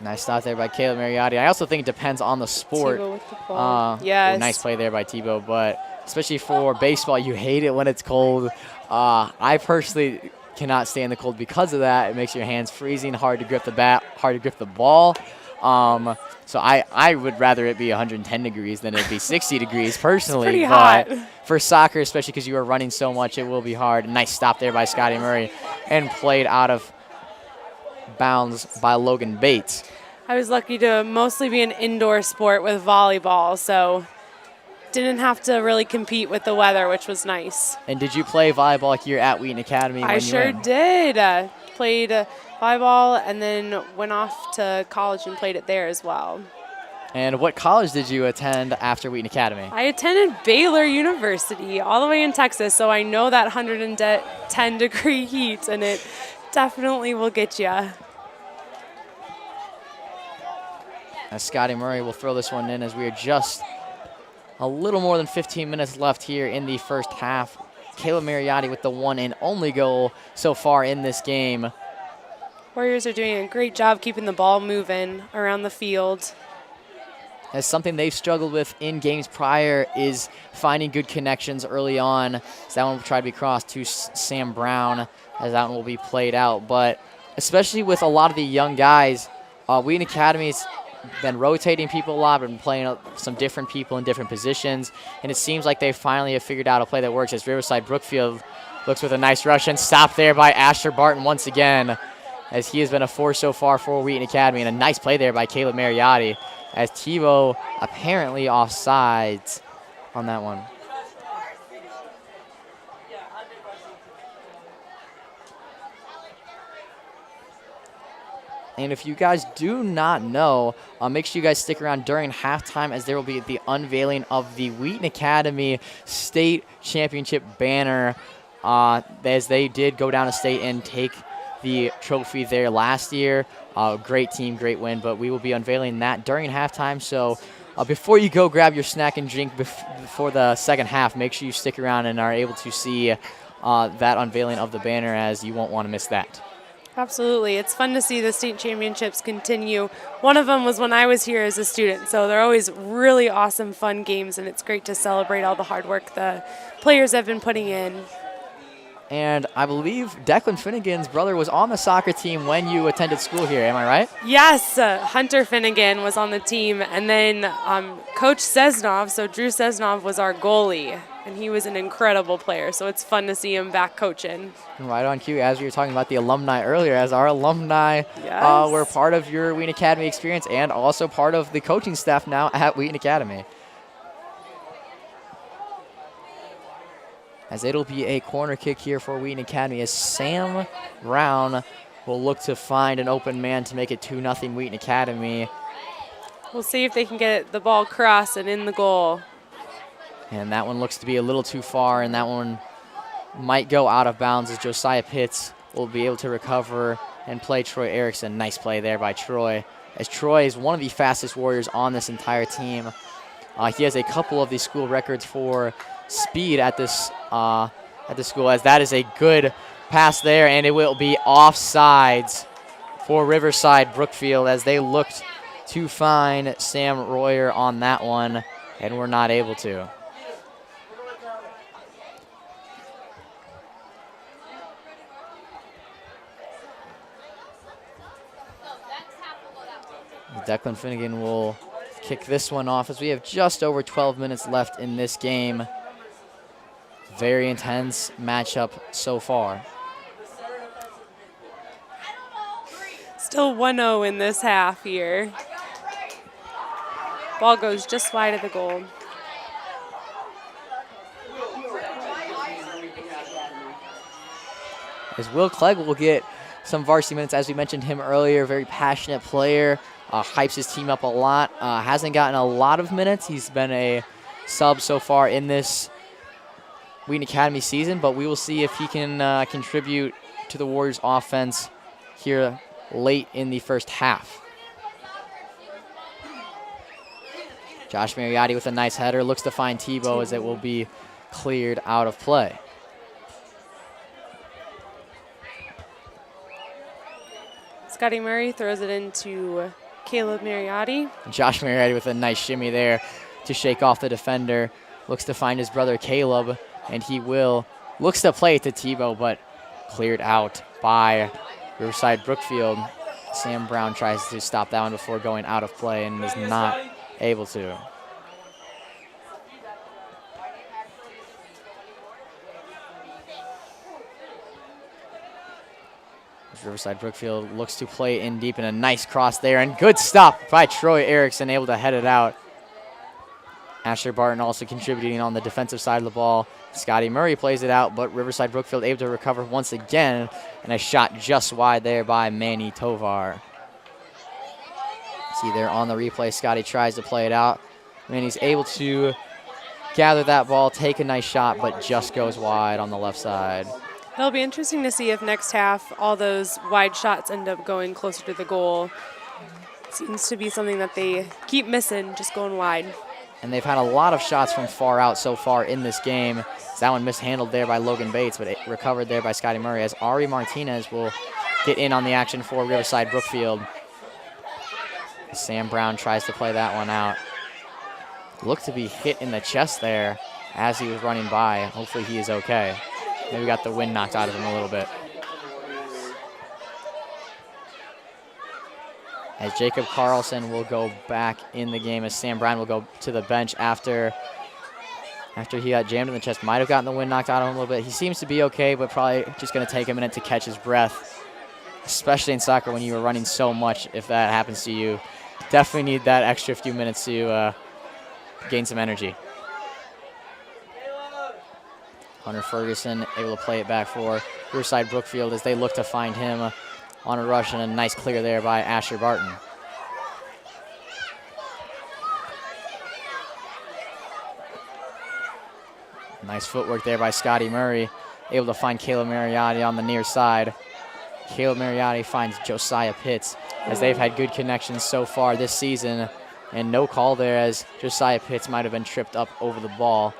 Nice stop there by Caleb Mariotti. I also think it depends on the sport. Tebow with the ball. Yes. Nice play there by Tebow, but especially for baseball, you hate it when it's cold. I personally cannot stand the cold because of that. It makes your hands freezing, hard to grip the bat, hard to grip the ball. So I would rather it be 110 degrees than it be 60 degrees personally. It's pretty but hot. For soccer, especially because you are running so much, it will be hard. Nice stop there by Scotty Murray and played out of bounds by Logan Bates. I was lucky to mostly be an indoor sport with volleyball, so didn't have to really compete with the weather, which was nice. And did you play volleyball here at Wheaton Academy? I sure did. Played volleyball and then went off to college and played it there as well. And what college did you attend after Wheaton Academy? I attended Baylor University all the way in Texas, so I know that 110 degree heat, and it definitely will get you. As Scotty Murray will throw this one in, as we are just a little more than 15 minutes left here in the first half. Caleb Mariotti with the one and only goal so far in this game. Warriors are doing a great job keeping the ball moving around the field. as something they've struggled with in games prior is finding good connections early on. So that one will try to be crossed to Sam Brown as that one will be played out. But especially with a lot of the young guys, Wheaton Academy's been rotating people a lot, been playing some different people in different positions, and it seems like they finally have figured out a play that works as Riverside Brookfield looks with a nice rush and stopped there by Asher Barton once again, as he has been a force so far for Wheaton Academy, and a nice play there by Caleb Mariotti, as Tebow apparently offsides on that one. And if you guys do not know, make sure you guys stick around during halftime, as there will be the unveiling of the Wheaton Academy State Championship banner, as they did go down to state and take the trophy there last year. Great team, great win, but we will be unveiling that during halftime. So before you go grab your snack and drink before the second half, make sure you stick around and are able to see that unveiling of the banner, as you won't want to miss that. Absolutely. It's fun to see the state championships continue. One of them was when I was here as a student, so they're always really awesome, fun games, and it's great to celebrate all the hard work the players have been putting in. And I believe Declan Finnegan's brother was on the soccer team when you attended school here. Am I right? Yes, Hunter Finnegan was on the team, and then Coach Sesnov, so Drew Sesnov was our goalie, and he was an incredible player, so it's fun to see him back coaching. Right on cue, as we were talking about the alumni earlier, as our alumni were part of your Wheaton Academy experience and also part of the coaching staff now at Wheaton Academy. As it'll be a corner kick here for Wheaton Academy, as Sam Brown will look to find an open man to make it 2-0 Wheaton Academy. We'll see if they can get the ball crossed and in the goal. And that one looks to be a little too far, and that one might go out of bounds, as Josiah Pitts will be able to recover and play Troy Erickson. Nice play there by Troy, as Troy is one of the fastest Warriors on this entire team. He has a couple of the school records for speed at this school, as that is a good pass there, and it will be offsides for Riverside Brookfield, as they looked to find Sam Royer on that one and were not able to. Declan Finnegan will kick this one off, as we have just over 12 minutes left in this game. Very intense matchup so far. Still 1-0 in this half here. Ball goes just wide of the goal. As Will Clegg will get some varsity minutes, as we mentioned him earlier, very passionate player, hypes his team up a lot, hasn't gotten a lot of minutes. He's been a sub so far in this Wheaton Academy season, but we will see if he can contribute to the Warriors offense here late in the first half. Josh Mariotti with a nice header, looks to find Tebow, as it will be cleared out of play. Scotty Murray throws it into Caleb Mariotti. Josh Mariotti with a nice shimmy there to shake off the defender. Looks to find his brother Caleb, and he looks to play it to Tebow, but cleared out by Riverside Brookfield. Sam Brown tries to stop that one before going out of play and is not able to. Riverside Brookfield looks to play in deep, and a nice cross there, and good stop by Troy Erickson, able to head it out. Asher Barton also contributing on the defensive side of the ball. Scotty Murray plays it out, but Riverside Brookfield able to recover once again, and a shot just wide there by Manny Tovar. See there on the replay, Scotty tries to play it out. Manny's able to gather that ball, take a nice shot, but just goes wide on the left side. It'll be interesting to see if next half all those wide shots end up going closer to the goal. Seems to be something that they keep missing, just going wide. And they've had a lot of shots from far out so far in this game. That one mishandled there by Logan Bates, but it recovered there by Scotty Murray, as Ari Martinez will get in on the action for Riverside Brookfield. Sam Brown tries to play that one out. looked to be hit in the chest there as he was running by. Hopefully he is okay. Maybe got the wind knocked out of him a little bit. As Jacob Carlson will go back in the game, as Sam Brown will go to the bench after he got jammed in the chest. Might have gotten the wind knocked out of him a little bit. He seems to be okay, but probably just going to take a minute to catch his breath, especially in soccer when you are running so much. If that happens to you, definitely need that extra few minutes to gain some energy. Hunter Ferguson able to play it back for Riverside Brookfield as they look to find him on a rush, and a nice clear there by Asher Barton. Nice footwork there by Scotty Murray, able to find Caleb Mariotti on the near side. Caleb Mariotti finds Josiah Pitts as they've had good connections so far this season, and no call there as Josiah Pitts might have been tripped up over the ball.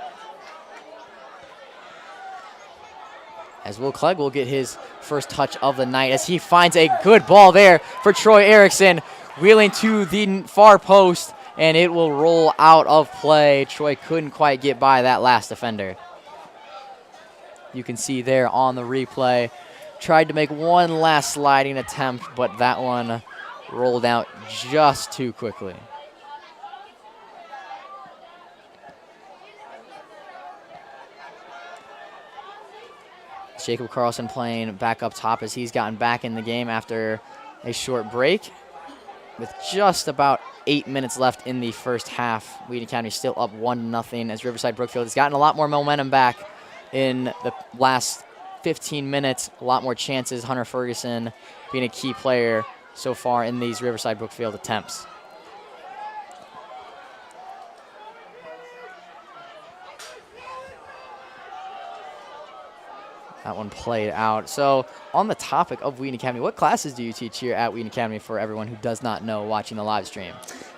As Will Clegg will get his first touch of the night as he finds a good ball there for Troy Erickson, wheeling to the far post, and it will roll out of play. Troy couldn't quite get by that last defender. You can see there on the replay, tried to make one last sliding attempt, but that one rolled out just too quickly. Jacob Carlson playing back up top as he's gotten back in the game after a short break. With just about 8 minutes left in the first half, Wheaton Academy still up 1-0 as Riverside Brookfield has gotten a lot more momentum back in the last 15 minutes, a lot more chances. Hunter Ferguson being a key player so far in these Riverside Brookfield attempts. That one played out. So on the topic of Wheaton Academy, what classes do you teach here at Wheaton Academy for everyone who does not know watching the live stream?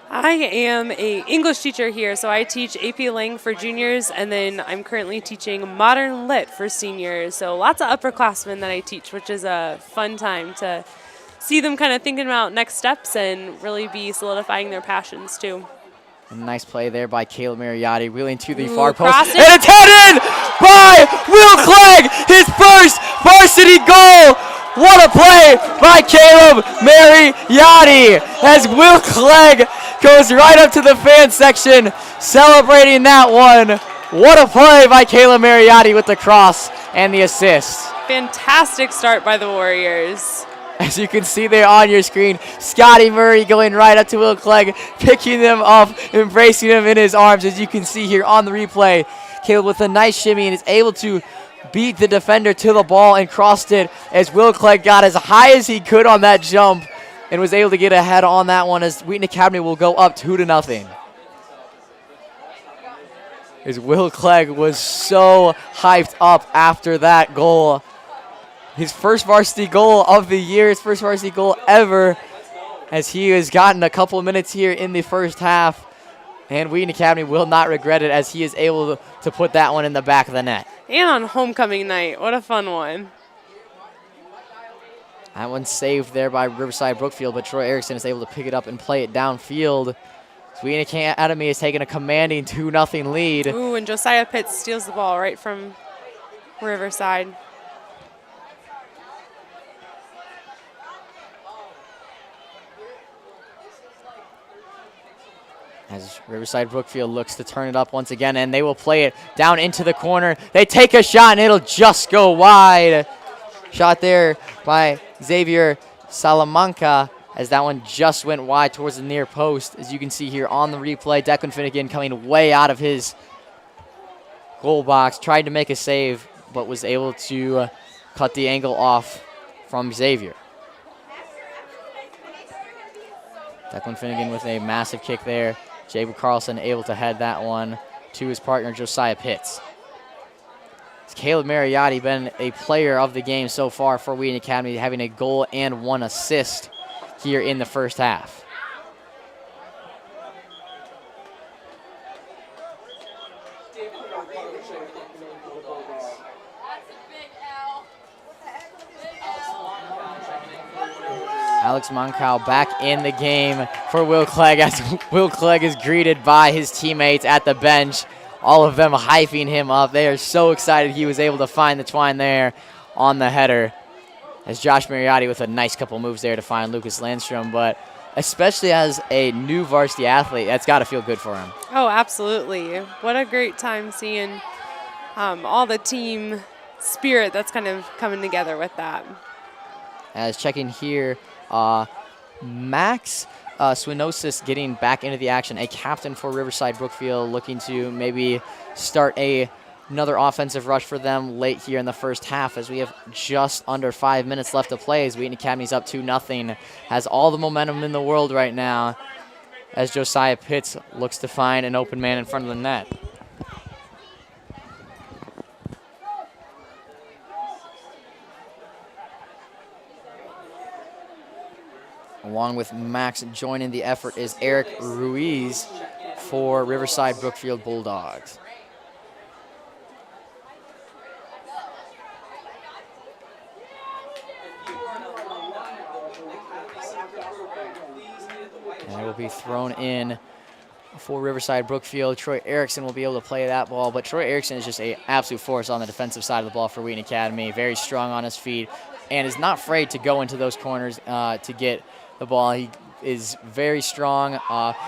I am an English teacher here, so I teach AP Lang for juniors, and then I'm currently teaching Modern Lit for seniors. So lots of upperclassmen that I teach, which is a fun time to see them kind of thinking about next steps and really be solidifying their passions too. A nice play there by Caleb Mariotti, wheeling to the far post. And it's headed by Will Clegg, his first varsity goal. What a play by Caleb Mariotti as Will Clegg goes right up to the fan section celebrating that one. What a play by Caleb Mariotti with the cross and the assist. Fantastic start by the Warriors. As you can see there on your screen, Scotty Murray going right up to Will Clegg, picking them up, embracing him in his arms. As you can see here on the replay, Caleb with a nice shimmy and is able to beat the defender to the ball and crossed it as Will Clegg got as high as he could on that jump and was able to get ahead on that one as Wheaton Academy will go up 2-0. As Will Clegg was so hyped up after that goal. His first varsity goal of the year, his first varsity goal ever, as he has gotten a couple of minutes here in the first half. And Wheaton Academy will not regret it as he is able to put that one in the back of the net. And on homecoming night, what a fun one. That one's saved there by Riverside Brookfield, but Troy Erickson is able to pick it up and play it downfield. Wheaton Academy is taking a commanding 2-0 lead. Ooh, and Josiah Pitts steals the ball right from Riverside. As Riverside Brookfield looks to turn it up once again, and they will play it down into the corner. They take a shot, and it'll just go wide. Shot there by Xavier Salamanca, as that one just went wide towards the near post. As you can see here on the replay, Declan Finnegan coming way out of his goal box, tried to make a save, but was able to cut the angle off from Xavier. Declan Finnegan with a massive kick there. Jacob Carlson able to head that one to his partner, Josiah Pitts. Caleb Mariotti been a player of the game so far for Wheaton Academy, having a goal and 1 assist here in the first half. Alex Moncau back in the game for Will Clegg as Will Clegg is greeted by his teammates at the bench. All of them hyping him up. They are so excited he was able to find the twine there on the header. As Josh Mariotti with a nice couple moves there to find Lucas Landstrom, but especially as a new varsity athlete, that's got to feel good for him. Oh, absolutely. What a great time seeing all the team spirit that's kind of coming together with that. As checking here, Max Swinosis getting back into the action, a captain for Riverside Brookfield, looking to maybe start another offensive rush for them late here in the first half, as we have just under 5 minutes left to play as Wheaton Academy's up 2-0. Has all the momentum in the world right now as Josiah Pitts looks to find an open man in front of the net. Along with Max joining the effort is Eric Ruiz for Riverside Brookfield Bulldogs. And it will be thrown in for Riverside Brookfield. Troy Erickson will be able to play that ball, but Troy Erickson is just an absolute force on the defensive side of the ball for Wheaton Academy. Very strong on his feet and is not afraid to go into those corners to get the ball. He is very strong.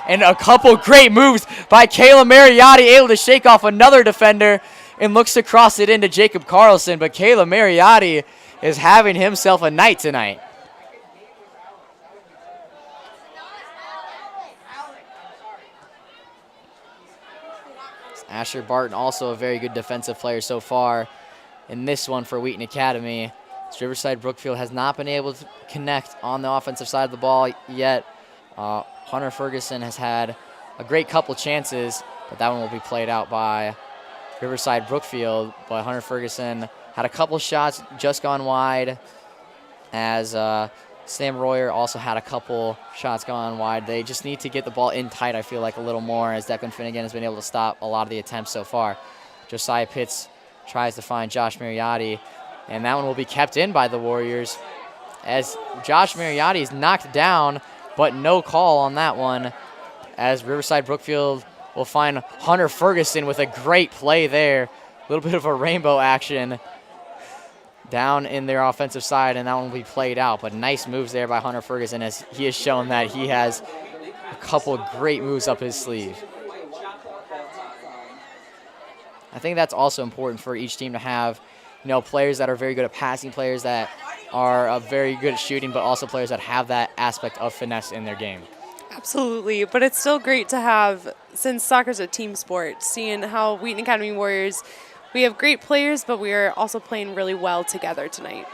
And a couple great moves by Kayla Mariotti, able to shake off another defender and looks to cross it into Jacob Carlson. But Kayla Mariotti is having himself a night tonight. Asher Barton, also a very good defensive player so far in this one for Wheaton Academy. Riverside Brookfield has not been able to connect on the offensive side of the ball yet. Hunter Ferguson has had a great couple chances, but that one will be played out by Riverside Brookfield. But Hunter Ferguson had a couple shots just gone wide, as Sam Royer also had a couple shots gone wide. They just need to get the ball in tight, I feel like, a little more, as Declan Finnegan has been able to stop a lot of the attempts so far. Josiah Pitts tries to find Josh Mariotti, and that one will be kept in by the Warriors, as Josh Mariotti is knocked down, but no call on that one, as Riverside Brookfield will find Hunter Ferguson with a great play there. A little bit of a rainbow action down in their offensive side, and that one will be played out. But nice moves there by Hunter Ferguson, as he has shown that he has a couple of great moves up his sleeve. I think that's also important for each team to have, players that are very good at passing, players that are very good at shooting, but also players that have that aspect of finesse in their game. Absolutely, but it's still great to have, since soccer's a team sport, seeing how Wheaton Academy Warriors, we have great players, but we are also playing really well together tonight.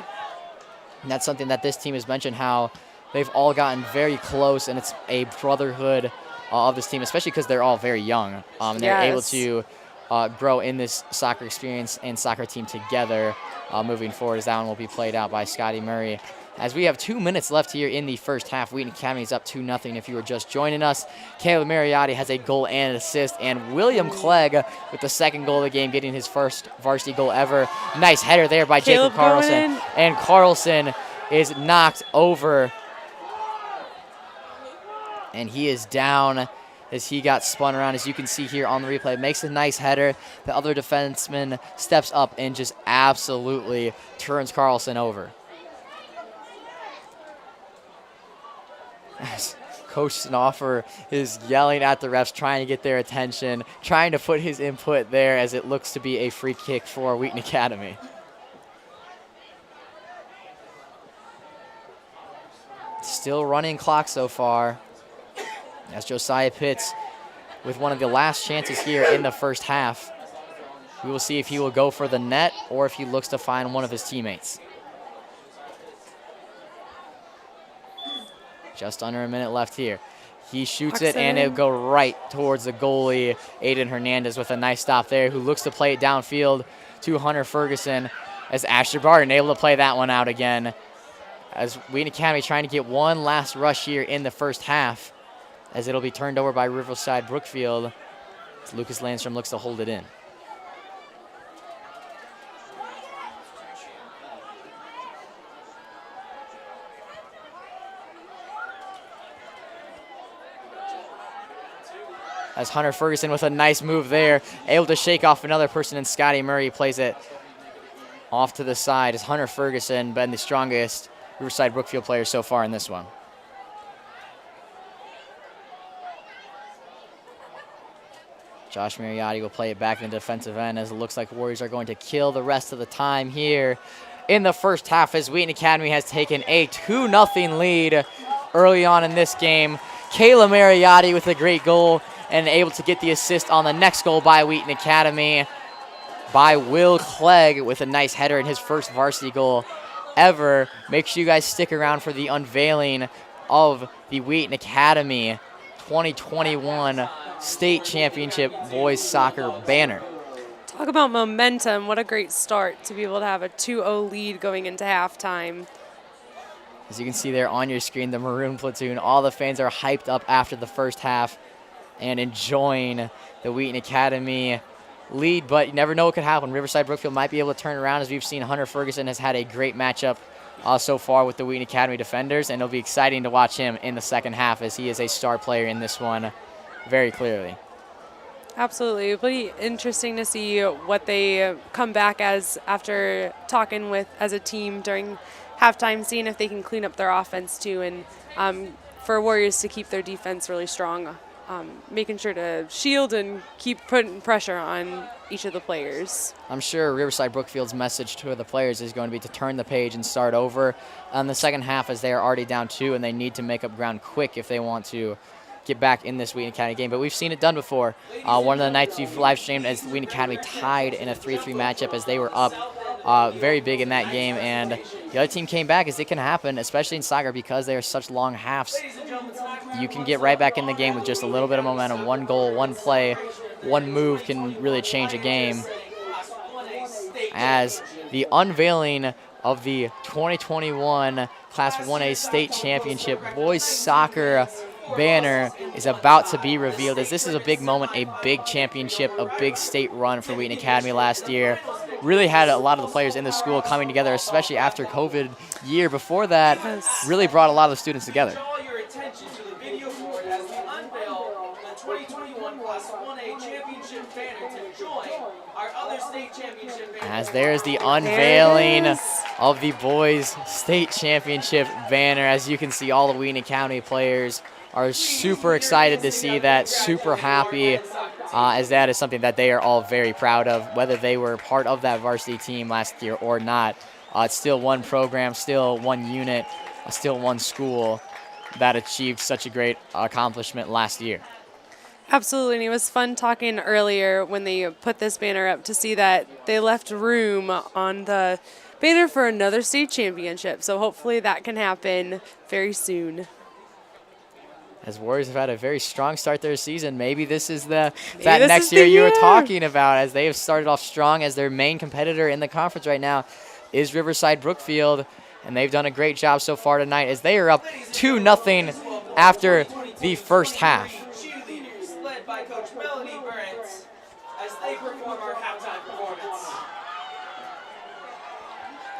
And that's something that this team has mentioned, how they've all gotten very close, and it's a brotherhood of this team, especially because they're all very young. They're able to grow in this soccer experience and soccer team together moving forward, as that one will be played out by Scotty Murray. As we have 2 minutes left here in the first half, Wheaton Academy is up 2-0 if you were just joining us. Caleb Mariotti has a goal and an assist, and William Clegg with the second goal of the game, getting his first varsity goal ever. Nice header there by Jacob Carlson. And Carlson is knocked over, and he is down as he got spun around, as you can see here on the replay. Makes a nice header. The other defenseman steps up and just absolutely turns Carlson over. As Coach Snoffer is yelling at the refs, trying to get their attention, trying to put his input there, as it looks to be a free kick for Wheaton Academy. Still running clock so far, as Josiah Pitts with one of the last chances here in the first half. We will see if he will go for the net or if he looks to find one of his teammates. Just under a minute left here. He shoots it, and it'll go right towards the goalie, Aiden Hernandez, with a nice stop there, who looks to play it downfield to Hunter Ferguson, as Asher Barton able to play that one out again. As Wheaton Academy trying to get one last rush here in the first half, as it'll be turned over by Riverside Brookfield. As Lucas Landstrom looks to hold it in. as Hunter Ferguson with a nice move there, able to shake off another person, and Scotty Murray plays it off to the side as Hunter Ferguson been the strongest Riverside Brookfield player so far in this one. Josh Mariotti will play it back in the defensive end as it looks like Warriors are going to kill the rest of the time here in the first half as Wheaton Academy has taken a 2-0 lead early on in this game. Kayla Mariotti with a great goal and able to get the assist on the next goal by Wheaton Academy by Will Clegg with a nice header in his first varsity goal ever. Make sure you guys stick around for the unveiling of the Wheaton Academy 2021 State Championship Boys Soccer banner. Talk about momentum. What a great start to be able to have a 2-0 lead going into halftime. As you can see there on your screen, the Maroon Platoon, all the fans are hyped up after the first half and enjoying the Wheaton Academy lead, but you never know what could happen. Riverside Brookfield might be able to turn around, as we've seen Hunter Ferguson has had a great matchup so far with the Wheaton Academy defenders, and it'll be exciting to watch him in the second half as he is a star player in this one very clearly. Absolutely. It'll be interesting to see what they come back as after talking with as a team during halftime, seeing if they can clean up their offense too, and for Warriors to keep their defense really strong, making sure to shield and keep putting pressure on each of the players. I'm sure Riverside Brookfield's message to the players is going to be to turn the page and start over on the second half, as they are already down 2 and they need to make up ground quick if they want to get back in this Wheaton Academy game. But we've seen it done before. One of the nights we've live streamed as Wheaton Academy tied in a 3-3 matchup as they were up very big in that game, and the other team came back, as it can happen, especially in soccer because they are such long halves. You can get right back in the game with just a little bit of momentum. One goal, one play, one move can really change a game. As the unveiling of the 2021 Class 1A State Championship Boys Soccer banner is about to be revealed, as this is a big moment, a big championship, a big state run for Wheaton Academy last year. Really had a lot of the players in the school coming together, especially after COVID year before that. Really brought a lot of the students together. Call your attention to the video board as we unveil the 2021 Class 1A Championship banner to join our other state championship banner. As there's the unveiling of the boys state championship banner. As you can see, all the Wheaton Academy players are super excited to see that, super happy, as that is something that they are all very proud of, whether they were part of that varsity team last year or not. It's still one program, still one unit, still one school that achieved such a great accomplishment last year. Absolutely, and it was fun talking earlier when they put this banner up to see that they left room on the banner for another state championship. So hopefully that can happen very soon. As Warriors have had a very strong start to their season, maybe this is that next year you were talking about, as they have started off strong, as their main competitor in the conference right now is Riverside Brookfield, and they've done a great job so far tonight as they are up 2-0 after the first half. Cheerleaders led by Coach Melanie Burns as they perform our halftime performance.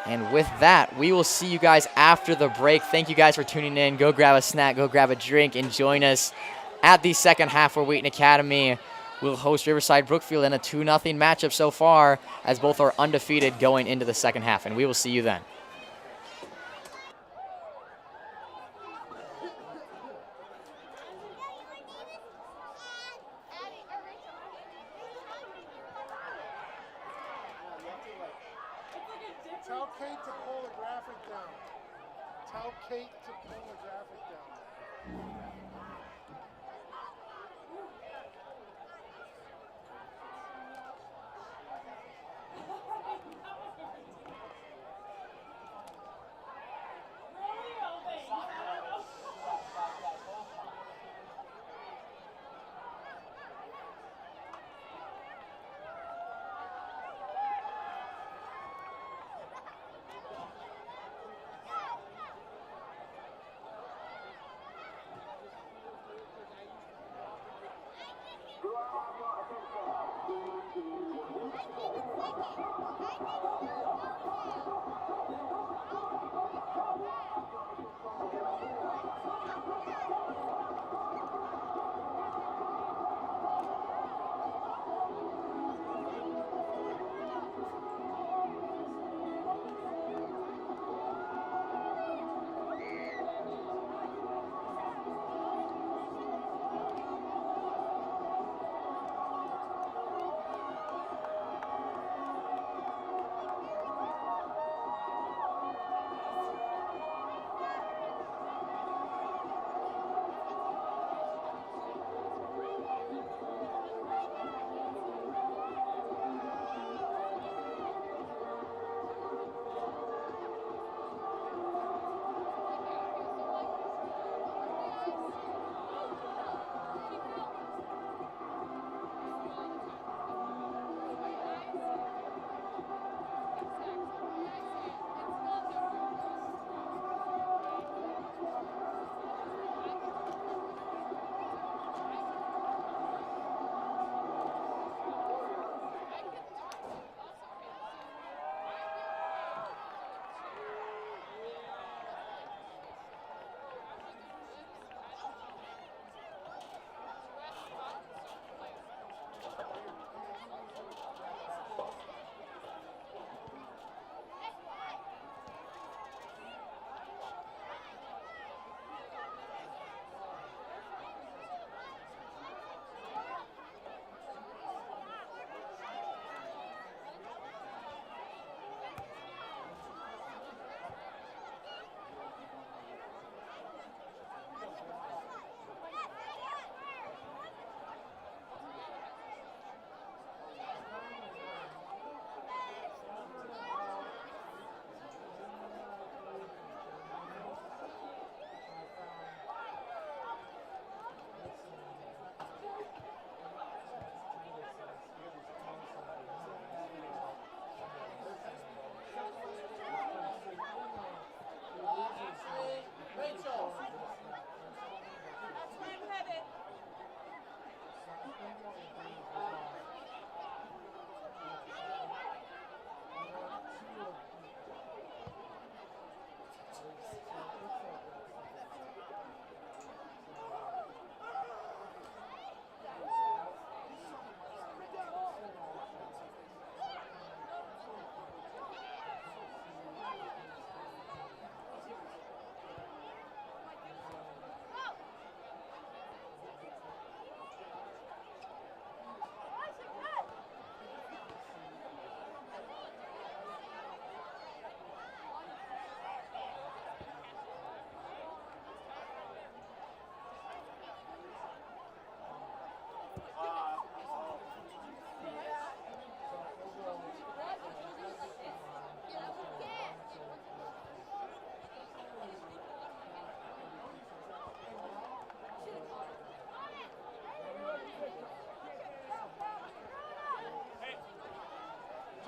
And with that, we will see you guys after the break. Thank you guys for tuning in. Go grab a snack, go grab a drink, and join us at the second half where Wheaton Academy will host Riverside Brookfield in a 2-0 matchup so far, as both are undefeated going into the second half. And we will see you then. Tell Kate to pull the graphic down. Tell Kate to pull the graphic down.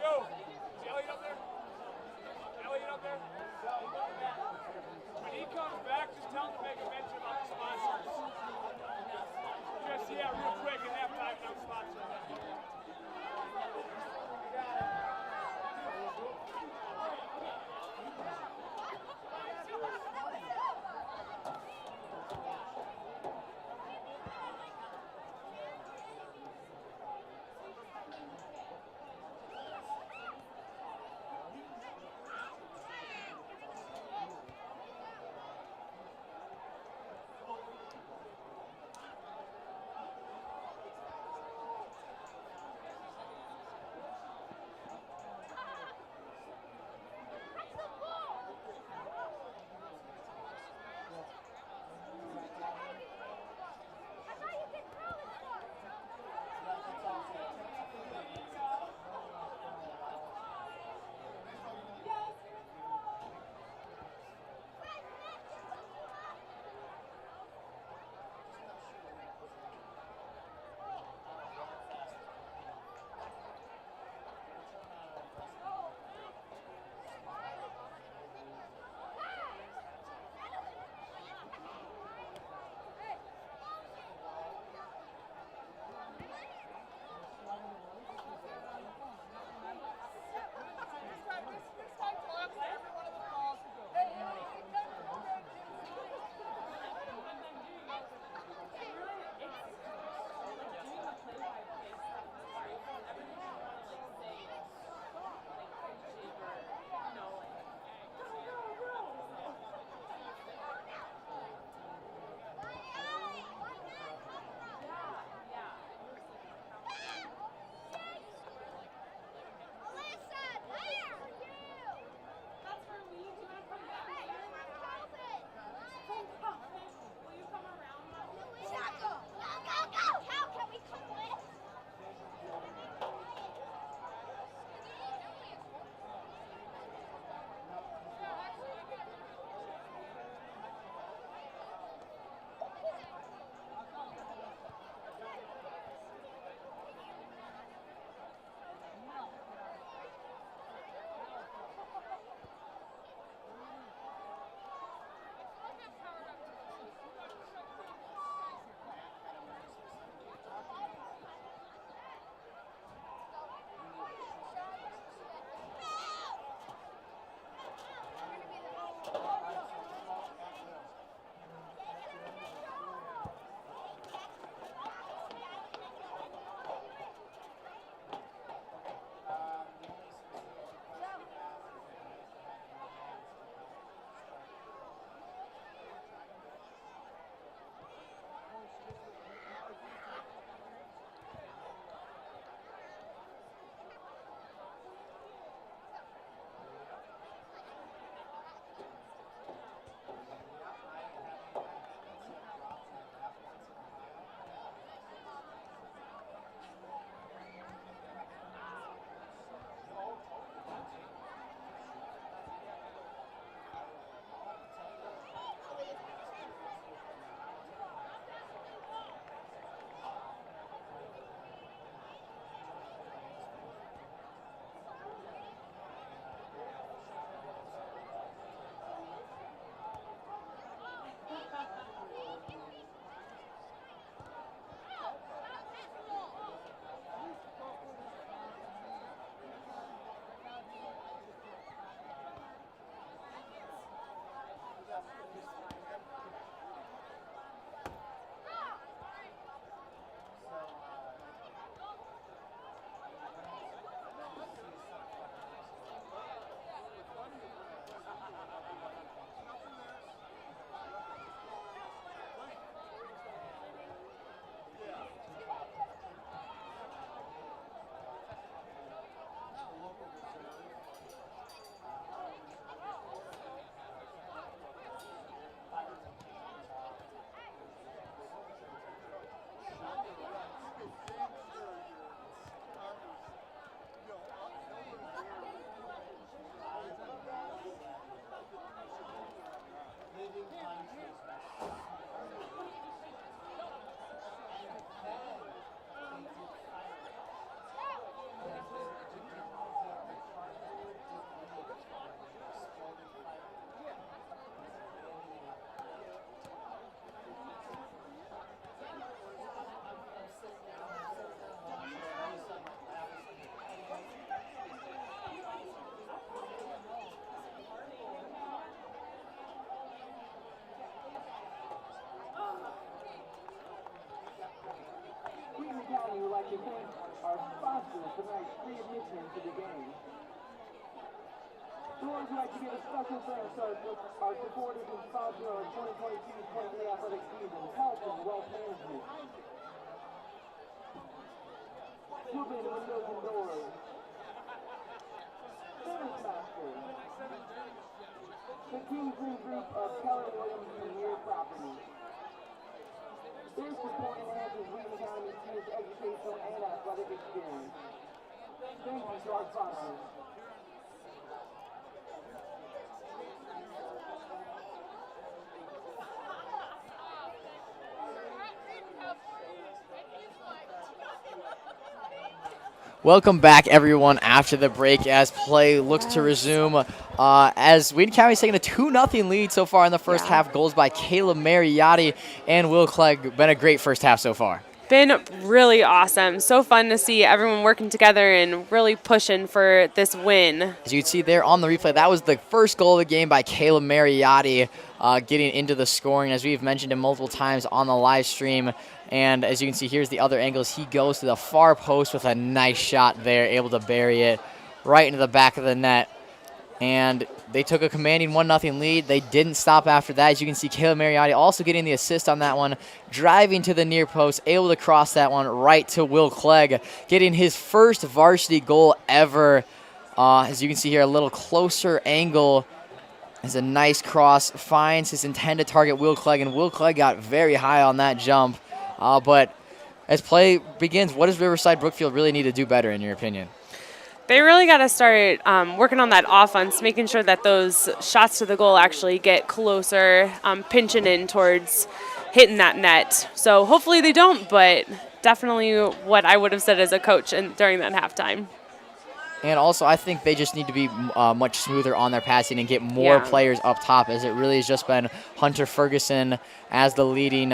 Joe, is Elliot up there? Elliot up there? When he comes back, just tell him to make a mention about the sponsors. Just, yeah, real quick, in that time, I'm sponsoring. like to thank our sponsors for tonight's free admission to the game. We would like to give a special thanks to our supporters and sponsors of our 2022-23 athletic season, Health and Wealth Management, Cuban Windows and Doors, Fitness Master, the Kingsley Group of Keller Williams and Weir Properties. Their support enhances Wheaton Academy's students' educational and athletic experience. Thank you to our sponsors. Welcome back, everyone, after the break as play looks to resume. As Wheaton County's taking a 2-0 lead so far in the first half. Goals by Caleb Mariotti and Will Clegg. Been a great first half so far. Been really awesome. So fun to see everyone working together and really pushing for this win. As you can see there on the replay, that was the first goal of the game by Caleb Mariotti, getting into the scoring, as we've mentioned him multiple times on the live stream. And as you can see, here's the other angles. He goes to the far post with a nice shot there, able to bury it right into the back of the net. And they took a commanding 1-0 lead. They didn't stop after that. As you can see, Caleb Mariotti also getting the assist on that one, driving to the near post, able to cross that one right to Will Clegg, getting his first varsity goal ever. As you can see here, a little closer angle. As a nice cross finds his intended target, Will Clegg, and Will Clegg got very high on that jump. But as play begins, what does Riverside Brookfield really need to do better, in your opinion? They really got to start working on that offense, making sure that those shots to the goal actually get closer, pinching in towards hitting that net. So hopefully they don't, but definitely what I would have said as a coach during that halftime. And also, I think they just need to be much smoother on their passing and get more players up top, as it really has just been Hunter Ferguson as the leading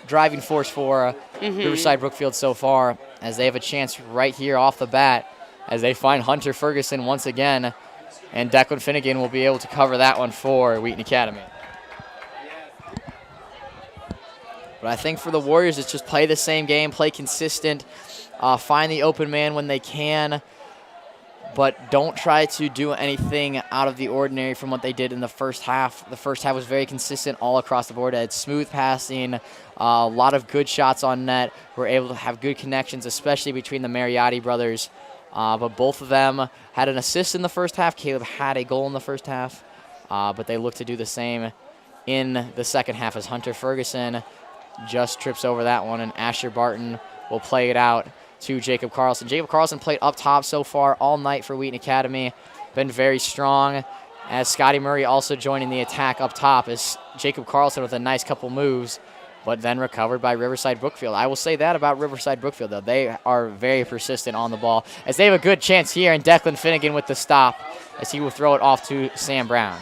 driving force for Riverside Brookfield so far, as they have a chance right here off the bat as they find Hunter Ferguson once again, and Declan Finnegan will be able to cover that one for Wheaton Academy. But I think for the Warriors, it's just play the same game, play consistent, find the open man when they can, but don't try to do anything out of the ordinary from what they did in the first half. The first half was very consistent all across the board. It had smooth passing, a lot of good shots on net. Were able to have good connections, especially between the Mariotti brothers. But both of them had an assist in the first half. Caleb had a goal in the first half, but they look to do the same in the second half as Hunter Ferguson just trips over that one, and Asher Barton will play it out to Jacob Carlson. Jacob Carlson played up top so far all night for Wheaton Academy. Been very strong, as Scotty Murray also joining the attack up top as Jacob Carlson with a nice couple moves, but then recovered by Riverside Brookfield. I will say that about Riverside Brookfield, though. They are very persistent on the ball, as they have a good chance here, and Declan Finnegan with the stop as he will throw it off to Sam Brown.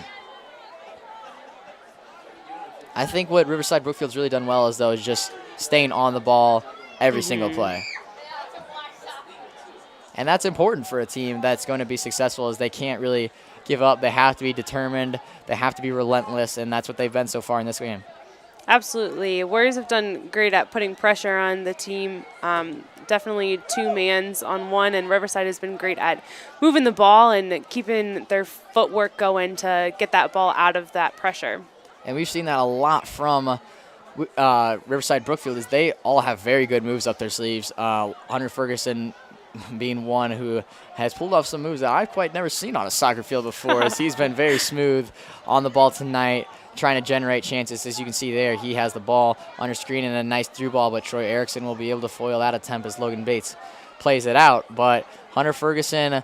I think what Riverside Brookfield's really done well is just staying on the ball every single play. And that's important for a team that's going to be successful, as they can't really give up. They have to be determined. They have to be relentless, and that's what they've been so far in this game. Absolutely. Warriors have done great at putting pressure on the team. Definitely two mans on one, and Riverside has been great at moving the ball and keeping their footwork going to get that ball out of that pressure. And we've seen that a lot from Riverside Brookfield, is they all have very good moves up their sleeves. Hunter Ferguson being one who has pulled off some moves that I've quite never seen on a soccer field before, as he's been very smooth on the ball tonight, trying to generate chances. As you can see there, he has the ball under screen and a nice through ball, but Troy Erickson will be able to foil that attempt as Logan Bates plays it out. But Hunter Ferguson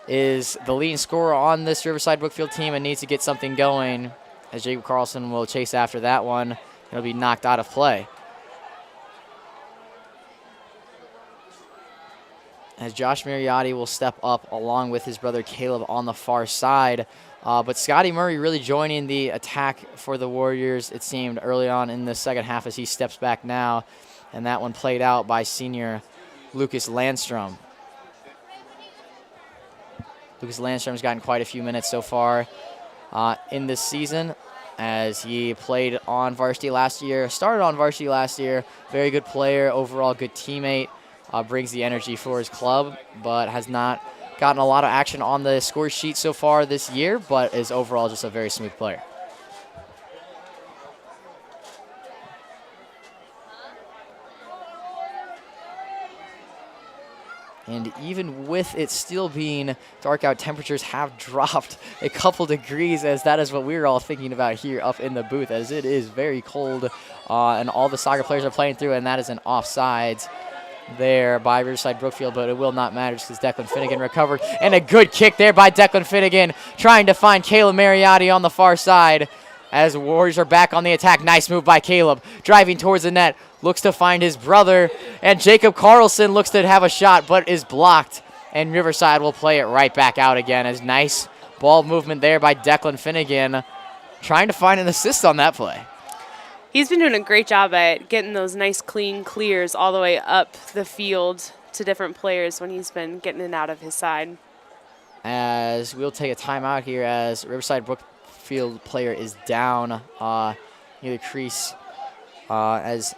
is the leading scorer on this Riverside Brookfield team and needs to get something going, as Jacob Carlson will chase after that one. It'll be knocked out of play. As Josh Mariotti will step up along with his brother Caleb on the far side. But Scotty Murray really joining the attack for the Warriors, it seemed, early on in the second half, as he steps back now. And that one played out by senior Lucas Landstrom. Lucas Landstrom's gotten quite a few minutes so far in this season. as he played on varsity last year, started on varsity last year. Very good player, overall good teammate, brings the energy for his club, but has not gotten a lot of action on the score sheet so far this year, but is overall just a very smooth player. And even with it still being dark out, temperatures have dropped a couple degrees, as that is what we were all thinking about here up in the booth, as it is very cold, and all the soccer players are playing through, and that is an offsides there by Riverside Brookfield, but it will not matter because Declan Finnegan recovered, and a good kick there by Declan Finnegan, trying to find Caleb Mariotti on the far side, as Warriors are back on the attack. Nice move by Caleb, driving towards the net, looks to find his brother, and Jacob Carlson looks to have a shot, but is blocked, and Riverside will play it right back out again, as nice ball movement there by Declan Finnegan, trying to find an assist on that play. He's been doing a great job at getting those nice clean clears all the way up the field to different players when he's been getting it out of his side. As we'll take a timeout here, as Riverside Brookfield player is down near the crease, as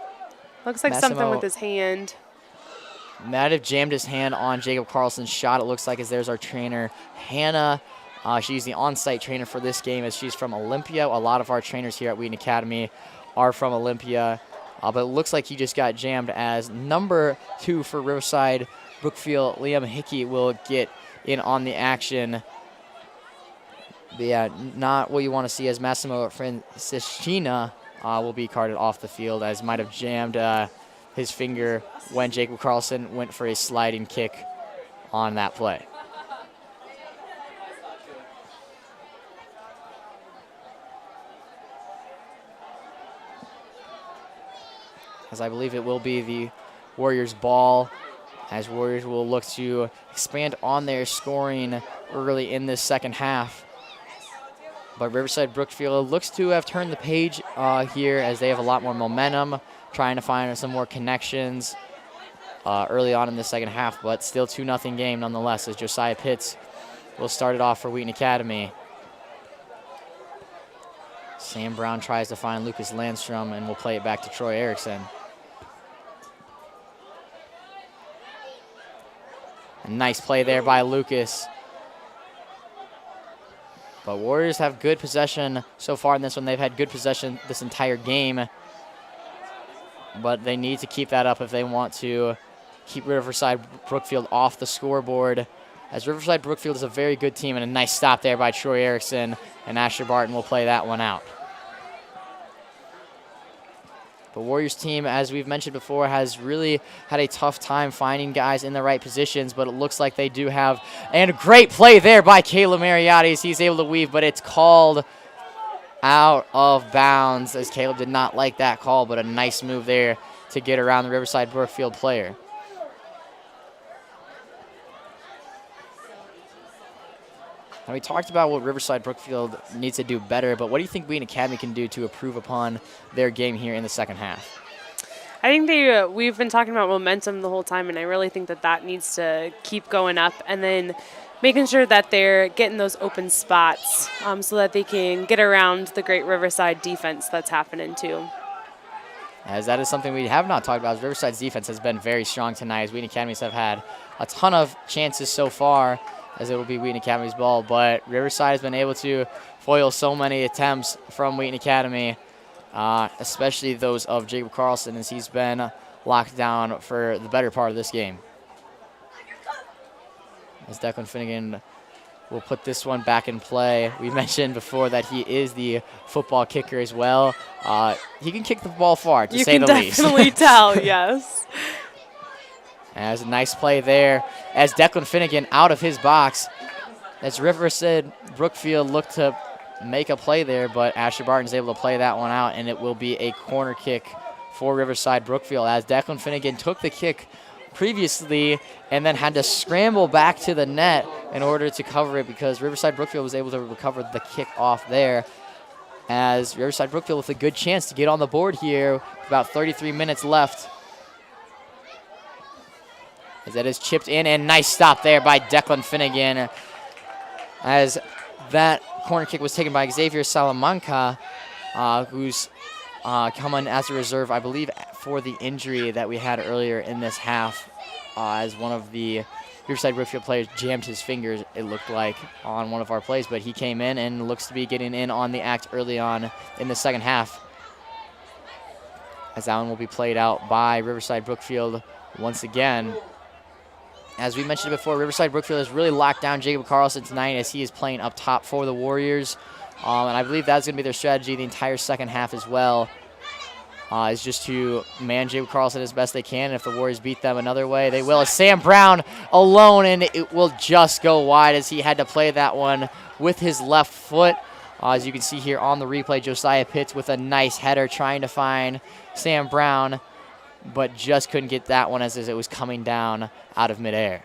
looks like Massimo something with his hand. might have jammed his hand on Jacob Carlson's shot. It looks like, as there's our trainer, Hannah. She's the on-site trainer for this game, as she's from Olympia. A lot of our trainers here at Wheaton Academy are from Olympia, but it looks like he just got jammed, as number 2 for Riverside Brookfield, Liam Hickey, will get in on the action. But yeah, not what you want to see, as Massimo Francischina will be carted off the field, as might have jammed his finger when Jacob Carlson went for a sliding kick on that play. As I believe it will be the Warriors' ball, as Warriors will look to expand on their scoring early in this second half. But Riverside Brookfield looks to have turned the page here, as they have a lot more momentum, trying to find some more connections early on in the second half, but still 2-0 game nonetheless, as Josiah Pitts will start it off for Wheaton Academy. Sam Brown tries to find Lucas Landstrom, and will play it back to Troy Erickson. A nice play there by Lucas. But Warriors have good possession so far in this one. They've had good possession this entire game, but they need to keep that up if they want to keep Riverside Brookfield off the scoreboard, as Riverside Brookfield is a very good team, and a nice stop there by Troy Erickson, and Asher Barton will play that one out. The Warriors team, as we've mentioned before, has really had a tough time finding guys in the right positions, but it looks like they do have. And a great play there by Caleb Mariotti, as he's able to weave, but it's called out of bounds, as Caleb did not like that call, but a nice move there to get around the Riverside Brookfield player. And we talked about what Riverside Brookfield needs to do better, but what do you think Wheaton Academy can do to improve upon their game here in the second half? I think we've been talking about momentum the whole time, and I really think that needs to keep going up, and then making sure that they're getting those open spots so that they can get around the great Riverside defense that's happening too. As that is something we have not talked about. Riverside's defense has been very strong tonight, as Wheaton Academies have had a ton of chances so far, as it will be Wheaton Academy's ball, but Riverside has been able to foil so many attempts from Wheaton Academy, especially those of Jacob Carlson, as he's been locked down for the better part of this game. As Declan Finnegan will put this one back in play. We mentioned before that he is the football kicker as well. He can kick the ball far, to say the least. You can definitely tell, yes. As a nice play there, as Declan Finnegan out of his box, as Riverside Brookfield looked to make a play there, but Asher Barton's able to play that one out, and it will be a corner kick for Riverside Brookfield, as Declan Finnegan took the kick previously and then had to scramble back to the net in order to cover it, because Riverside Brookfield was able to recover the kick off there, as Riverside Brookfield with a good chance to get on the board here, about 33 minutes left. As that is chipped in, and nice stop there by Declan Finnegan, as that corner kick was taken by Xavier Salamanca, who's coming as a reserve, I believe, for the injury that we had earlier in this half, as one of the Riverside Brookfield players jammed his fingers, it looked like, on one of our plays. But he came in and looks to be getting in on the act early on in the second half, as that one will be played out by Riverside Brookfield once again. As we mentioned before, Riverside Brookfield has really locked down Jacob Carlson tonight as he is playing up top for the Warriors. And I believe that's going to be their strategy the entire second half as well, is just to man Jacob Carlson as best they can. And if the Warriors beat them another way, they will. As Sam Brown alone, and it will just go wide as he had to play that one with his left foot. As you can see here on the replay, Josiah Pitts with a nice header trying to find Sam Brown, but just couldn't get that one as it was coming down out of midair.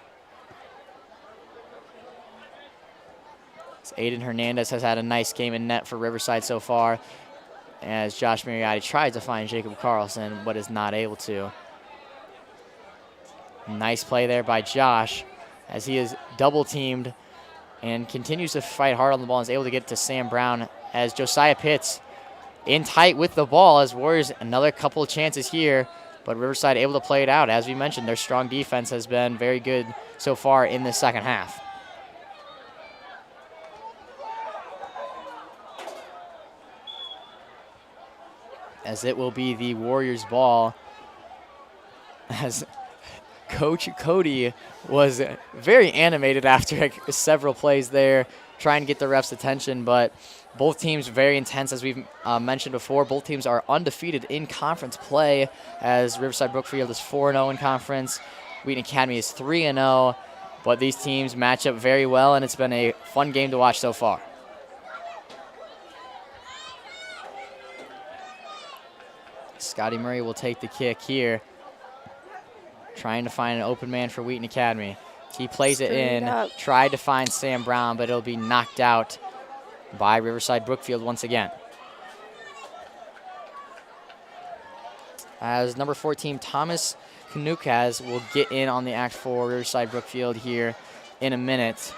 Aiden Hernandez has had a nice game in net for Riverside so far, as Josh Mariotti tried to find Jacob Carlson, but is not able to. Nice play there by Josh, as he is double teamed and continues to fight hard on the ball and is able to get to Sam Brown, as Josiah Pitts in tight with the ball, as Warriors another couple of chances here, but Riverside able to play it out. As we mentioned, their strong defense has been very good so far in the second half. As it will be the Warriors' ball, as Coach Cody was very animated after several plays there, trying to get the refs' attention, but both teams very intense, as we've mentioned before. Both teams are undefeated in conference play, as Riverside Brookfield is 4-0 in conference. Wheaton Academy is 3-0, but these teams match up very well, and it's been a fun game to watch so far. Scotty Murray will take the kick here, trying to find an open man for Wheaton Academy. He plays it in, tried to find Sam Brown, but it'll be knocked out by Riverside Brookfield once again. As number 14, Thomas Kanukaz will get in on the act for Riverside Brookfield here in a minute.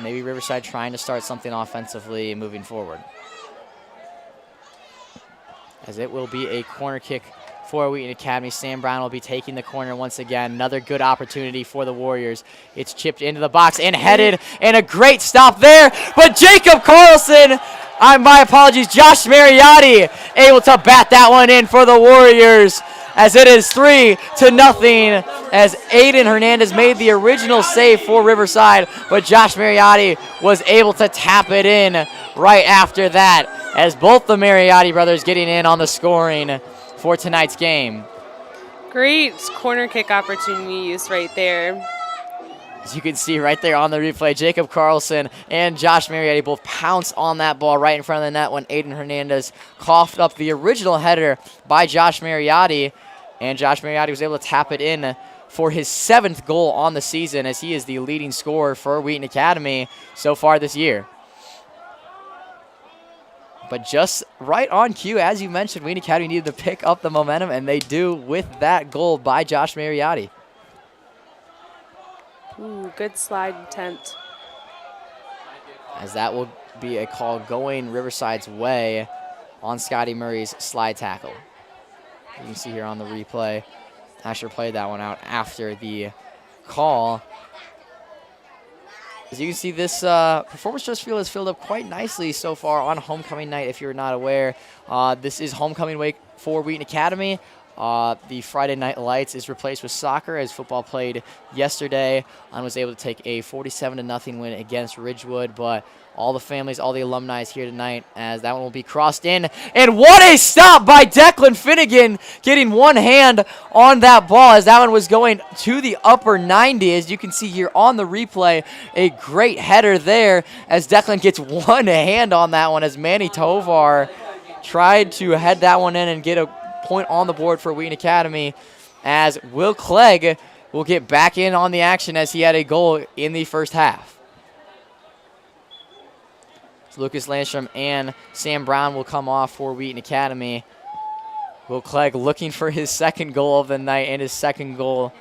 Maybe Riverside trying to start something offensively moving forward, as it will be a corner kick for Wheaton Academy. Sam Brown will be taking the corner once again. Another good opportunity for the Warriors. It's chipped into the box and headed, and a great stop there. But Jacob Carlson, my apologies, Josh Mariotti able to bat that one in for the Warriors, as it is 3-0, as Aiden Hernandez made the original save for Riverside, but Josh Mariotti was able to tap it in right after that, as both the Mariotti brothers getting in on the scoring for tonight's game. Great corner kick opportunity used right there. As you can see right there on the replay, Jacob Carlson and Josh Mariotti both pounce on that ball right in front of the net when Aiden Hernandez coughed up the original header by Josh Mariotti, and Josh Mariotti was able to tap it in for his 7th goal on the season, as he is the leading scorer for Wheaton Academy so far this year. But just right on cue, as you mentioned, Wheaton Academy needed to pick up the momentum, and they do with that goal by Josh Mariotti. Ooh, good slide attempt. As that will be a call going Riverside's way on Scotty Murray's slide tackle. You can see here on the replay, Asher played that one out after the call. As you can see, this Performance Trust Field has filled up quite nicely so far on homecoming night, if you're not aware. This is homecoming week for Wheaton Academy. The Friday Night Lights is replaced with soccer, as football played yesterday and was able to take a 47-0 win against Ridgewood. But all the families, all the alumni is here tonight, as that one will be crossed in. And what a stop by Declan Finnegan, getting one hand on that ball, as that one was going to the upper 90. As you can see here on the replay, a great header there, as Declan gets one hand on that one, as Manny Tovar tried to head that one in and get a point on the board for Wheaton Academy, as Will Clegg will get back in on the action, as he had a goal in the first half. So Lucas Landstrom and Sam Brown will come off for Wheaton Academy. Will Clegg looking for his 2nd goal of the night and his 2nd goal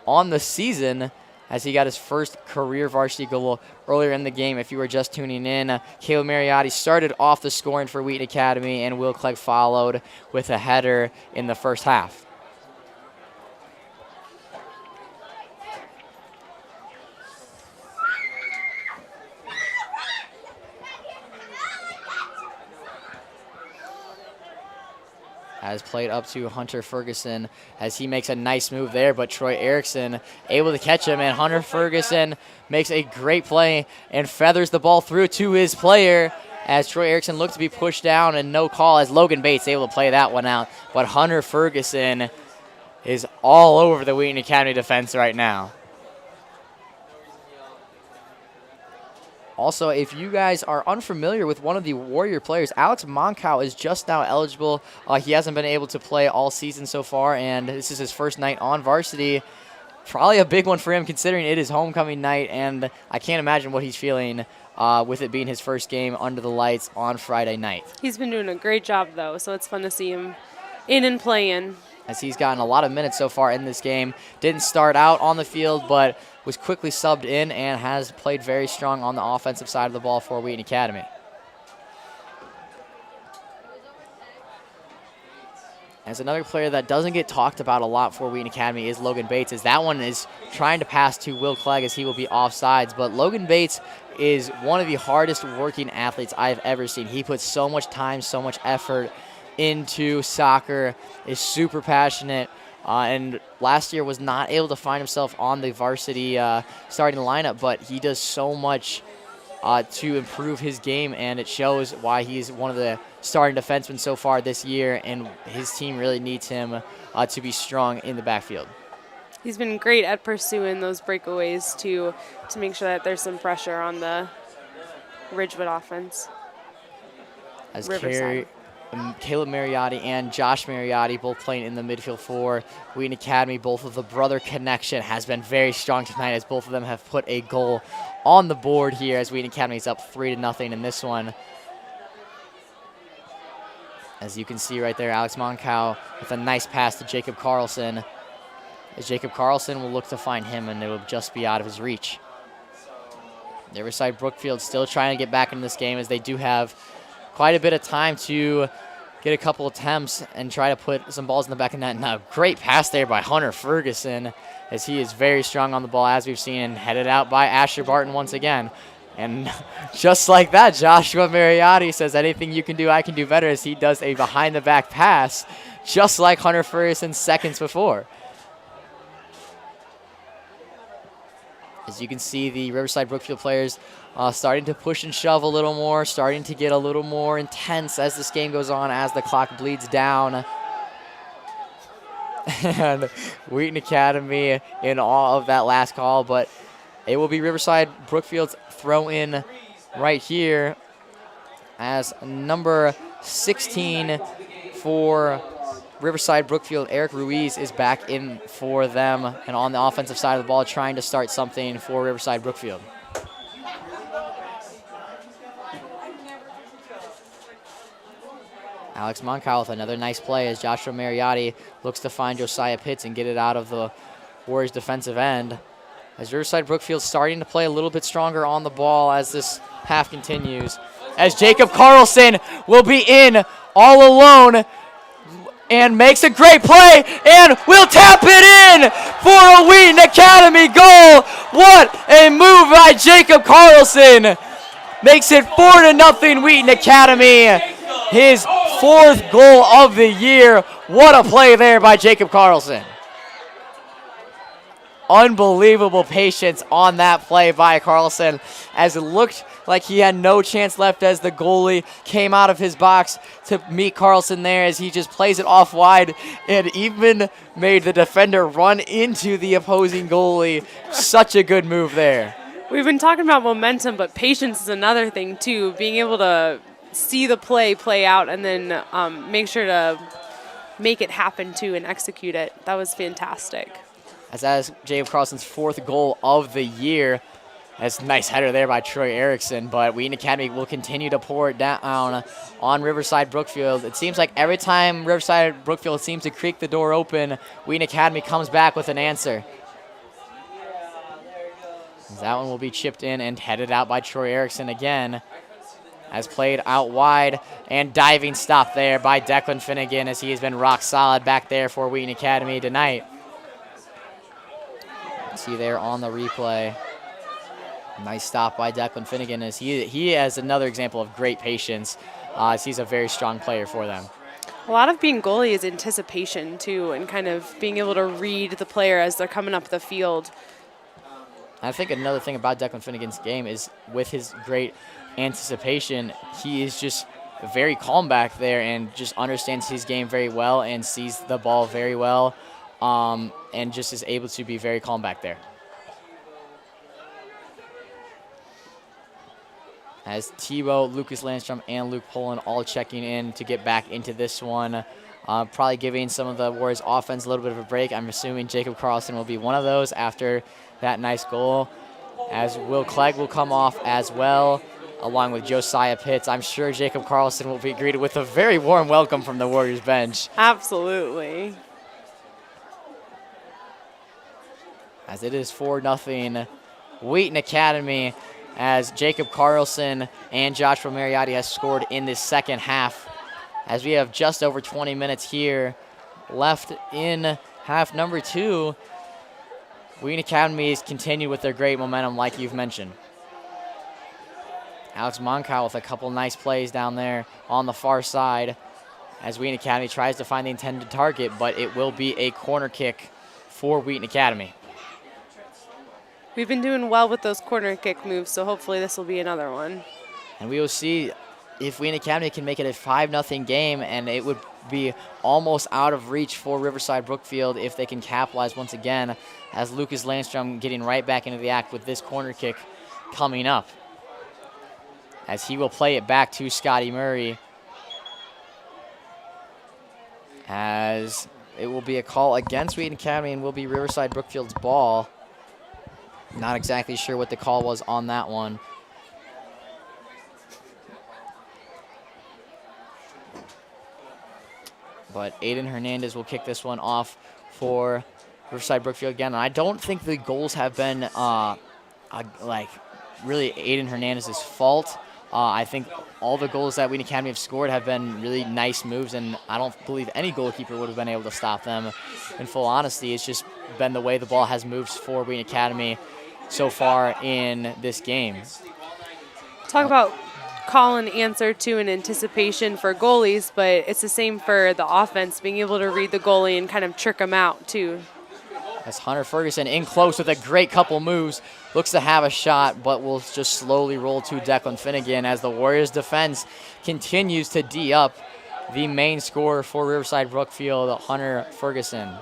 on the season, as he got his first career varsity goal earlier in the game. If you were just tuning in, Caleb Mariotti started off the scoring for Wheaton Academy, and Will Clegg followed with a header in the first half. Has played up to Hunter Ferguson as he makes a nice move there, but Troy Erickson able to catch him, and Hunter Ferguson makes a great play and feathers the ball through to his player as Troy Erickson looks to be pushed down, and no call as Logan Bates able to play that one out. But Hunter Ferguson is all over the Wheaton Academy defense right now. Also, if you guys are unfamiliar with one of the Warrior players, Alex Monkow is just now eligible. He hasn't been able to play all season so far, and this is his first night on varsity. Probably a big one for him considering it is homecoming night, and I can't imagine what he's feeling with it being his first game under the lights on Friday night. He's been doing a great job, though, so it's fun to see him in and playing. As he's gotten a lot of minutes so far in this game. Didn't start out on the field, but was quickly subbed in and has played very strong on the offensive side of the ball for Wheaton Academy. As another player that doesn't get talked about a lot for Wheaton Academy is Logan Bates, as that one is trying to pass to Will Clegg as he will be offsides. But Logan Bates is one of the hardest working athletes I've ever seen. He puts so much time, so much effort into soccer, is super passionate, and last year was not able to find himself on the varsity starting lineup, but he does so much to improve his game, and it shows why he's one of the starting defensemen so far this year, and his team really needs him to be strong in the backfield. He's been great at pursuing those breakaways to make sure that there's some pressure on the Ridgewood offense. As Riverside. Caleb Mariotti and Josh Mariotti both playing in the midfield for Wheaton Academy. Both of the brother connection has been very strong tonight as both of them have put a goal on the board here as Wheaton Academy is up 3-0 in this one. As you can see right there, Alex Monkow with a nice pass to Jacob Carlson. As Jacob Carlson will look to find him, and it will just be out of his reach. Riverside Brookfield still trying to get back into this game as they do have quite a bit of time to get a couple attempts and try to put some balls in the back of net. Now, great pass there by Hunter Ferguson as he is very strong on the ball, as we've seen, and headed out by Asher Barton once again. And just like that, Joshua Mariotti says, anything you can do, I can do better, as he does a behind-the-back pass, just like Hunter Ferguson seconds before. As you can see, the Riverside Brookfield players starting to push and shove a little more, starting to get a little more intense as this game goes on, as the clock bleeds down. And Wheaton Academy in awe of that last call, but it will be Riverside Brookfield's throw in right here as number 16 for Riverside Brookfield, Eric Ruiz, is back in for them and on the offensive side of the ball trying to start something for Riverside Brookfield. Alex Monkow with another nice play as Joshua Mariotti looks to find Josiah Pitts and get it out of the Warriors' defensive end. As Riverside Brookfield starting to play a little bit stronger on the ball as this half continues. As Jacob Carlson will be in all alone and makes a great play and will tap it in for a Wheaton Academy goal. What a move by Jacob Carlson. Makes it 4-0 Wheaton Academy. His fourth goal of the year. What a play there by Jacob Carlson. Unbelievable patience on that play by Carlson, as it looked like he had no chance left as the goalie came out of his box to meet Carlson there, as he just plays it off wide and even made the defender run into the opposing goalie. Such a good move there. We've been talking about momentum, but patience is another thing too. Being able to see the play out and then make sure to make it happen too and execute it. That was fantastic. As that is Jacob Carlson's fourth goal of the year. That's a nice header there by Troy Erickson, but Wheaton Academy will continue to pour it down on Riverside Brookfield. It seems like every time Riverside Brookfield seems to creak the door open, Wheaton Academy comes back with an answer. That one will be chipped in and headed out by Troy Erickson again. As played out wide, and diving stop there by Declan Finnegan, as he has been rock solid back there for Wheaton Academy tonight. See there on the replay. Nice stop by Declan Finnegan, as he has another example of great patience, as he's a very strong player for them. A lot of being goalie is anticipation too, and kind of being able to read the player as they're coming up the field. I think another thing about Declan Finnegan's game is with his great anticipation, he is just very calm back there and just understands his game very well and sees the ball very well, and just is able to be very calm back there. As Tebow, Lucas Landstrom, and Luke Poland all checking in to get back into this one. Probably giving some of the Warriors offense a little bit of a break. I'm assuming Jacob Carlson will be one of those after that nice goal. As Will Clegg will come off as well, along with Josiah Pitts. I'm sure Jacob Carlson will be greeted with a very warm welcome from the Warriors bench. Absolutely. As it is 4-0 Wheaton Academy, as Jacob Carlson and Joshua Mariotti has scored in this second half. As we have just over 20 minutes here left in half number 2, Wheaton Academy has continued with their great momentum like you've mentioned. Alex Monkow with a couple nice plays down there on the far side as Wheaton Academy tries to find the intended target, but it will be a corner kick for Wheaton Academy. We've been doing well with those corner kick moves, so hopefully this will be another one. And we will see if Wheaton Academy can make it a 5-0 game, and it would be almost out of reach for Riverside Brookfield if they can capitalize once again, as Lucas Landstrom getting right back into the act with this corner kick coming up. As he will play it back to Scotty Murray, as it will be a call against Wheaton Academy and will be Riverside Brookfield's ball. Not exactly sure what the call was on that one. But Aiden Hernandez will kick this one off for Riverside Brookfield again. And I don't think the goals have been like really Aiden Hernandez's fault. I think all the goals that Wheaton Academy have scored have been really nice moves, and I don't believe any goalkeeper would have been able to stop them. In full honesty, it's just been the way the ball has moved for Wheaton Academy so far in this game. Talk about call and answer to an anticipation for goalies, but it's the same for the offense, being able to read the goalie and kind of trick them out too. As Hunter Ferguson in close with a great couple moves, looks to have a shot, but will just slowly roll to Declan Finnegan as the Warriors defense continues to D up the main scorer for Riverside Brookfield, Hunter Ferguson.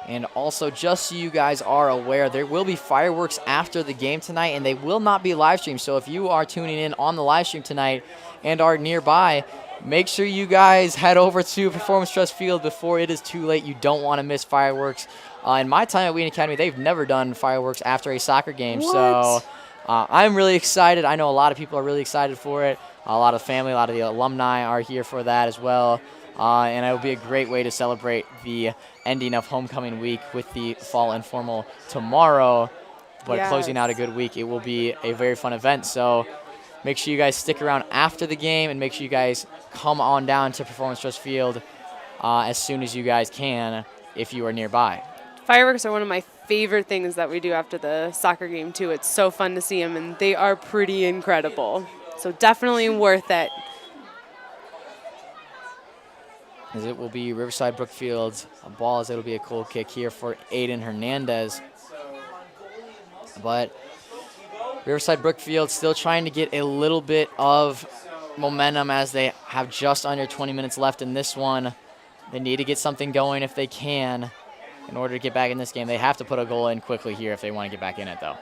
And also, just so you guys are aware, there will be fireworks after the game tonight, and they will not be live streamed. So if you are tuning in on the live stream tonight and are nearby, make sure you guys head over to Performance Trust Field before it is too late. You don't want to miss fireworks. In my time at Wheaton Academy, they've never done fireworks after a soccer game. What? So I'm really excited. I know a lot of people are really excited for it. A lot of family, a lot of the alumni are here for that as well. And it will be a great way to celebrate the ending of homecoming week with the fall informal tomorrow. But Yes. Closing out a good week, it will be a very fun event. So make sure you guys stick around after the game, and make sure you guys come on down to Performance Trust Field as soon as you guys can if you are nearby. Fireworks are one of my favorite things that we do after the soccer game too. It's so fun to see them, and they are pretty incredible. So definitely worth it. As it will be Riverside Brookfield's ball, as it will be a cool kick here for Aiden Hernandez. But Riverside Brookfield still trying to get a little bit of momentum as they have just under 20 minutes left in this one. They need to get something going if they can in order to get back in this game. They have to put a goal in quickly here if they want to get back in it, though.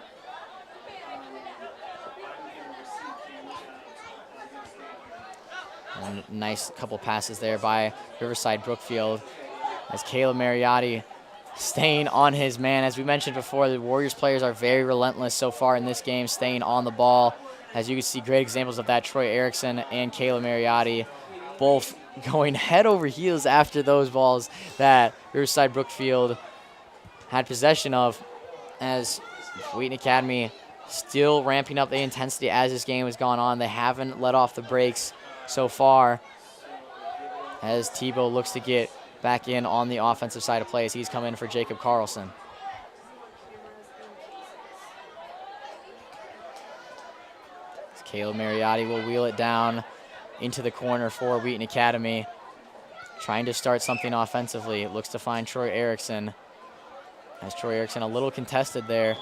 And nice couple passes there by Riverside Brookfield as Caleb Mariotti staying on his man. As we mentioned before, the Warriors players are very relentless so far in this game, staying on the ball. As you can see, great examples of that, Troy Erickson and Caleb Mariotti both going head over heels after those balls that Riverside Brookfield had possession of, as Wheaton Academy still ramping up the intensity as this game has gone on. They haven't let off the brakes so far, as Tebow looks to get back in on the offensive side of play as he's come in for Jacob Carlson. As Caleb Mariotti will wheel it down into the corner for Wheaton Academy, trying to start something offensively. Looks to find Troy Erickson, as Troy Erickson a little contested there.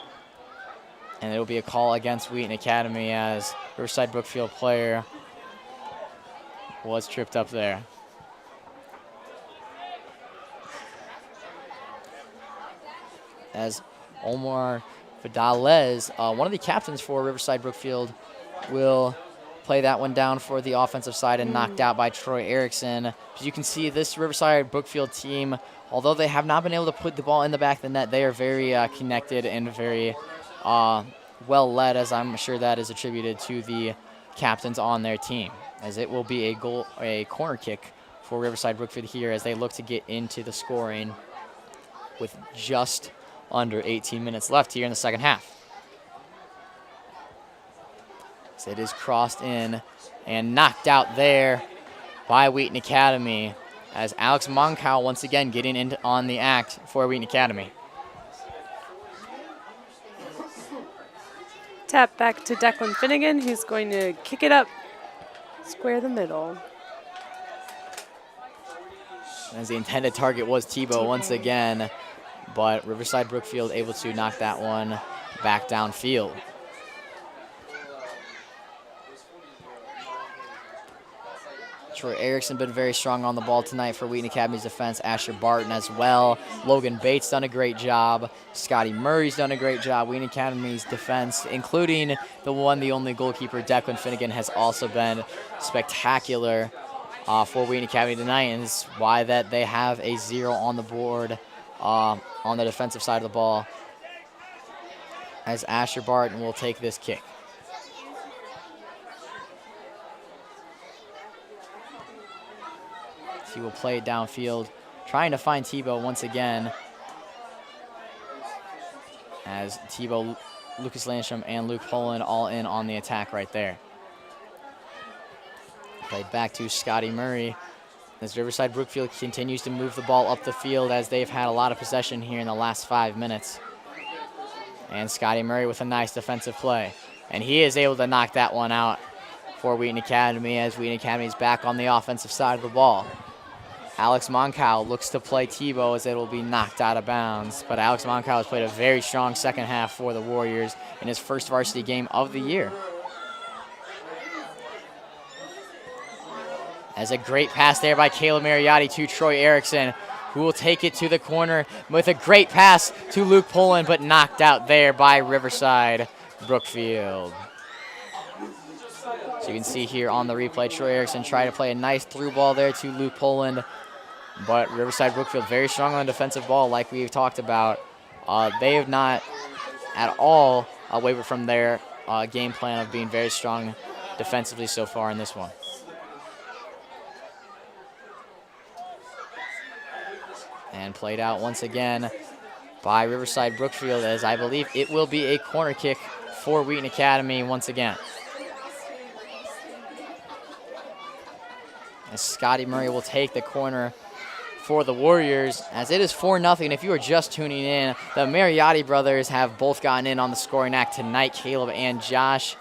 And it'll be a call against Wheaton Academy as Riverside Brookfield player was tripped up there. As Omar Vidalez, one of the captains for Riverside Brookfield, will play that one down for the offensive side and knocked out by Troy Erickson. As you can see, this Riverside Brookfield team, although they have not been able to put the ball in the back of the net, they are very connected and very well led, as I'm sure that is attributed to the captains on their team, as it will be a corner kick for Riverside Brookfield here as they look to get into the scoring with just under 18 minutes left here in the second half. So it is crossed in and knocked out there by Wheaton Academy, as Alex Monkow once again getting into on the act for Wheaton Academy. Tap back to Declan Finnegan, who's going to kick it up square the middle. As the intended target was Tebow once again, but Riverside Brookfield able to knock that one back downfield. Troy Erickson been very strong on the ball tonight for Wheaton Academy's defense. Asher Barton as well. Logan Bates done a great job. Scotty Murray's done a great job. Wheaton Academy's defense, including the only goalkeeper, Declan Finnegan, has also been spectacular for Wheaton Academy tonight, and it's why that they have a 0 on the board on the defensive side of the ball, as Asher Barton will take this kick. He will play it downfield, trying to find Tebow once again, as Tebow, Lucas Landstrom, and Luke Poland all in on the attack right there. Played back to Scotty Murray, as Riverside Brookfield continues to move the ball up the field, as they've had a lot of possession here in the last 5 minutes. And Scotty Murray with a nice defensive play. And he is able to knock that one out for Wheaton Academy, as Wheaton Academy is back on the offensive side of the ball. Alex Monkow looks to play Tebow, as it will be knocked out of bounds. But Alex Monkow has played a very strong second half for the Warriors in his first varsity game of the year. As a great pass there by Caleb Mariotti to Troy Erickson, who will take it to the corner with a great pass to Luke Poland, but knocked out there by Riverside Brookfield. So you can see here on the replay, Troy Erickson tried to play a nice through ball there to Luke Poland, but Riverside Brookfield very strong on the defensive ball, like we've talked about. They have not at all wavered from their game plan of being very strong defensively so far in this one. And played out once again by Riverside Brookfield, as I believe it will be a corner kick for Wheaton Academy once again. As Scotty Murray will take the corner for the Warriors, as it is 4-0. If you are just tuning in, the Mariotti brothers have both gotten in on the scoring act tonight, Caleb and Josh.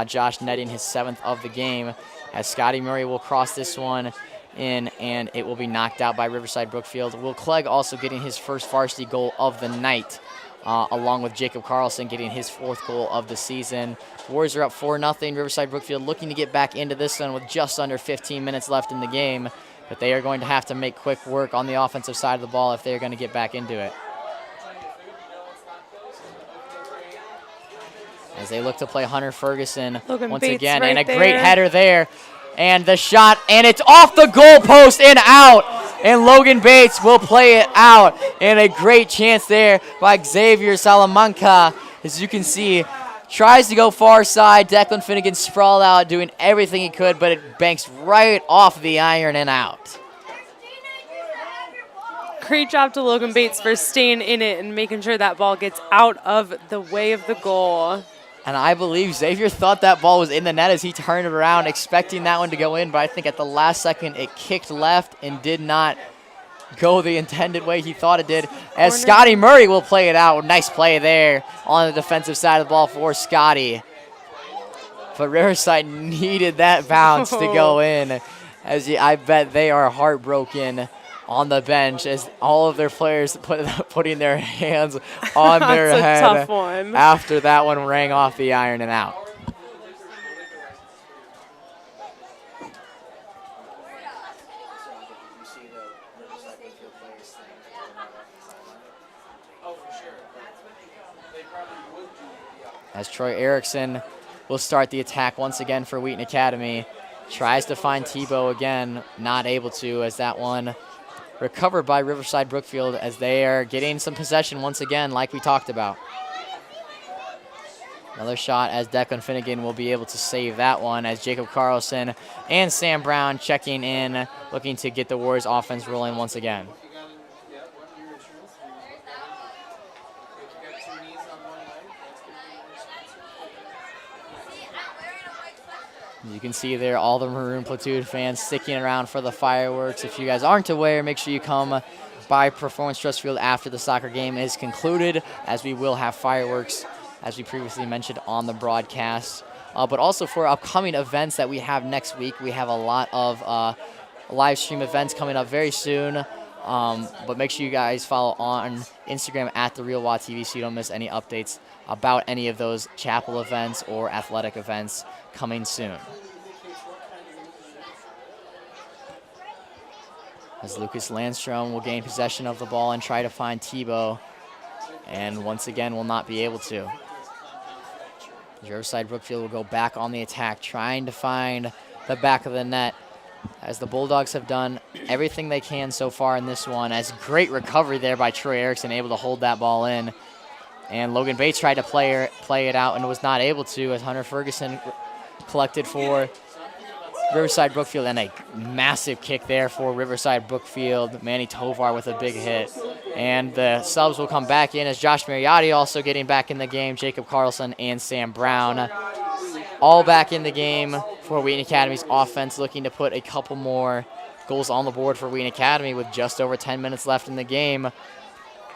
Josh netting his 7th of the game, as Scotty Murray will cross this one in, and it will be knocked out by Riverside Brookfield. Will Clegg also getting his first varsity goal of the night, along with Jacob Carlson getting his 4th goal of the season. Warriors are up 4-0. Riverside Brookfield looking to get back into this one with just under 15 minutes left in the game, but they are going to have to make quick work on the offensive side of the ball if they're going to get back into it. As they look to play Hunter Ferguson once again, and a great header there. And the shot, and it's off the goal post and out. And Logan Bates will play it out. And a great chance there by Xavier Salamanca. As you can see, Tries to go far side. Declan Finnegan sprawled out, doing everything he could, but it banks right off the iron and out. Great job to Logan Bates for staying in it and making sure that ball gets out of the way of the goal. And I believe Xavier thought that ball was in the net as he turned it around, expecting that one to go in, but I think at the last second it kicked left and did not go the intended way he thought it did. As Scotty Murray will play it out. Nice play there on the defensive side of the ball for Scotty. But Riverside needed that bounce to go in. I bet they are heartbroken on the bench as all of their players putting their hands on their head. That's a tough one. After that one rang off the iron and out. As Troy Erickson will start the attack once again for Wheaton Academy. Tries to find Tebow again, not able to, as that one recovered by Riverside Brookfield as they are getting some possession once again like we talked about. Another shot as Declan Finnegan will be able to save that one as Jacob Carlson and Sam Brown checking in, looking to get the Warriors offense rolling once again. You can see there all the Maroon Platoon fans sticking around for the fireworks. If you guys aren't aware, make sure you come by Performance Trust Field after the soccer game is concluded, as we will have fireworks, as we previously mentioned on the broadcast. But also for upcoming events that we have next week, we have a lot of live stream events coming up very soon. But make sure you guys follow on Instagram at TheRealWaTV so you don't miss any updates about any of those chapel events or athletic events coming soon. As Lucas Landstrom will gain possession of the ball and try to find Tebow, and once again will not be able to. Riverside Brookfield will go back on the attack, trying to find the back of the net, as the Bulldogs have done everything they can so far in this one. As great recovery there by Troy Erickson, able to hold that ball in. And Logan Bates tried to play it out and was not able to, as Hunter Ferguson collected for Riverside Brookfield, and a massive kick there for Riverside Brookfield. Manny Tovar with a big hit. And the subs will come back in as Josh Mariotti also getting back in the game. Jacob Carlson and Sam Brown all back in the game for Wheaton Academy's offense, looking to put a couple more goals on the board for Wheaton Academy with just over 10 minutes left in the game.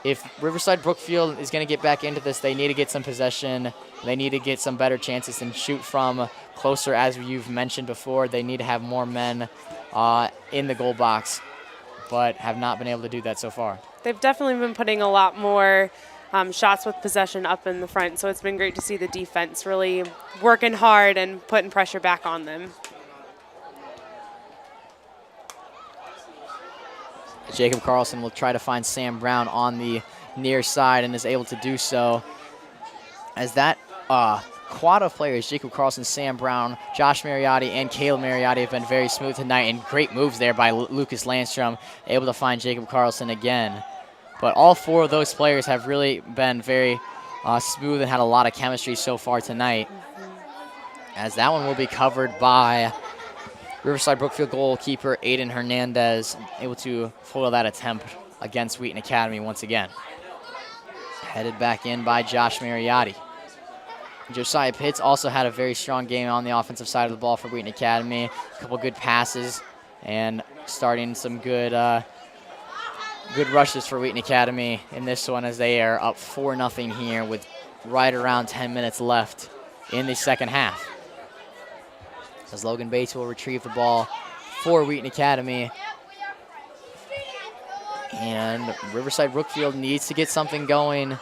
If Riverside Brookfield is going to get back into this, they need to get some possession. They need to get some better chances and shoot from closer, as you've mentioned before. They need to have more men in the goal box, but have not been able to do that so far. They've definitely been putting a lot more shots with possession up in the front, so it's been great to see the defense really working hard and putting pressure back on them. Jacob Carlson will try to find Sam Brown on the near side and is able to do so. As that quad of players, Jacob Carlson, Sam Brown, Josh Mariotti, and Caleb Mariotti have been very smooth tonight, and great moves there by Lucas Landstrom, able to find Jacob Carlson again. But all four of those players have really been very smooth and had a lot of chemistry so far tonight. As that one will be covered by Riverside Brookfield goalkeeper Aiden Hernandez, able to foil that attempt against Wheaton Academy once again. Headed back in by Josh Mariotti. Josiah Pitts also had a very strong game on the offensive side of the ball for Wheaton Academy. A couple good passes and starting some good rushes for Wheaton Academy in this one, as they are up 4-0 here with right around 10 minutes left in the second half. As Logan Bates will retrieve the ball for Wheaton Academy. And Riverside Brookfield needs to get something going,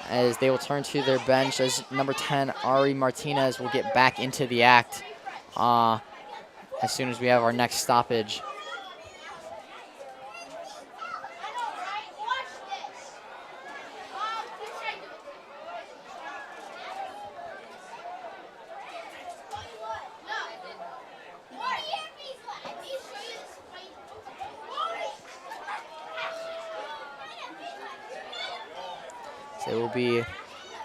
as they will turn to their bench, as number 10, Ari Martinez, will get back into the act as soon as we have our next stoppage. So it will be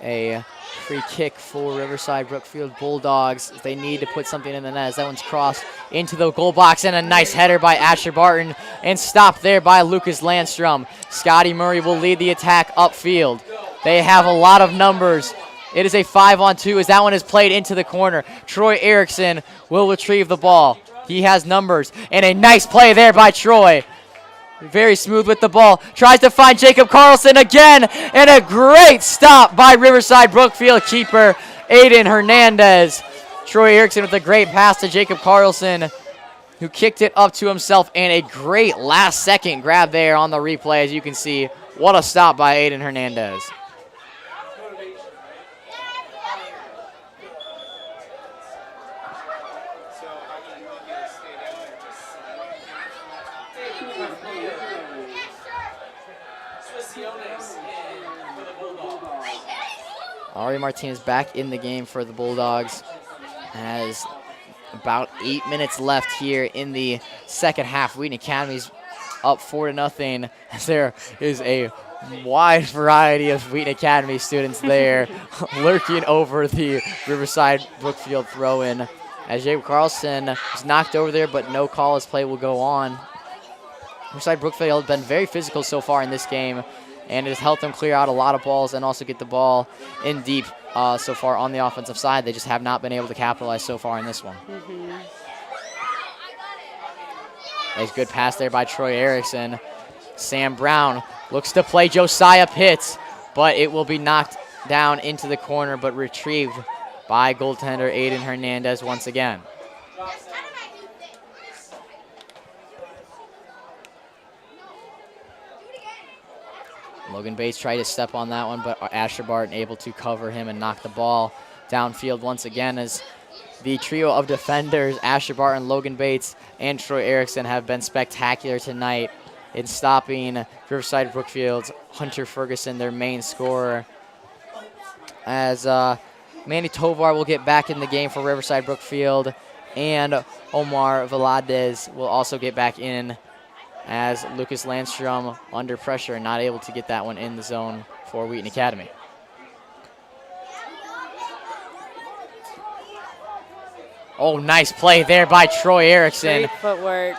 a Free kick for Riverside Brookfield Bulldogs. They need to put something in the net. That one's crossed into the goal box, and a nice header by Asher Barton, and stopped there by Lucas Landstrom. Scotty Murray will lead the attack upfield. They have a lot of numbers. It is a 5-on-2 as that one is played into the corner. Troy Erickson will retrieve the ball. He has numbers, and a nice play there by Troy. Very smooth with the ball. Tries to find Jacob Carlson again, and a great stop by Riverside Brookfield keeper Aiden Hernandez. Troy Erickson with a great pass to Jacob Carlson, who kicked it up to himself, and a great last-second grab there on the replay, as you can see. What a stop by Aiden Hernandez. Ari Martinez back in the game for the Bulldogs. Has about 8 minutes left here in the second half. Wheaton Academy's up 4-0. There is a wide variety of Wheaton Academy students there lurking over the Riverside Brookfield throw-in. As Jacob Carlson is knocked over there, but no call as play will go on. Riverside Brookfield has been very physical so far in this game, and it has helped them clear out a lot of balls and also get the ball in deep so far on the offensive side. They just have not been able to capitalize so far in this one. Nice good pass there by Troy Erickson. Sam Brown looks to play Josiah Pitts, but it will be knocked down into the corner, but retrieved by goaltender Aiden Hernandez once again. Logan Bates tried to step on that one, but Asher Barton able to cover him and knock the ball downfield once again, as the trio of defenders, Asher Barton, Logan Bates, and Troy Erickson, have been spectacular tonight in stopping Riverside Brookfield's Hunter Ferguson, their main scorer. As Manny Tovar will get back in the game for Riverside Brookfield, and Omar Veladez will also get back in, as Lucas Landstrom under pressure and not able to get that one in the zone for Wheaton Academy. Oh, nice play there by Troy Erickson. Great footwork.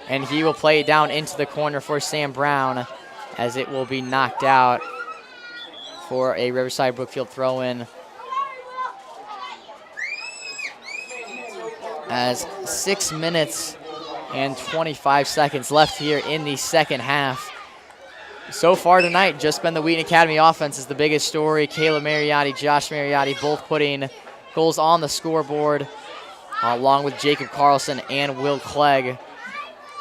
And he will play it down into the corner for Sam Brown, as it will be knocked out for a Riverside Brookfield throw-in. As 6 minutes and 25 seconds left here in the second half. So far tonight, just been the Wheaton Academy offense is the biggest story. Kayla Mariotti, Josh Mariotti, both putting goals on the scoreboard, along with Jacob Carlson and Will Clegg.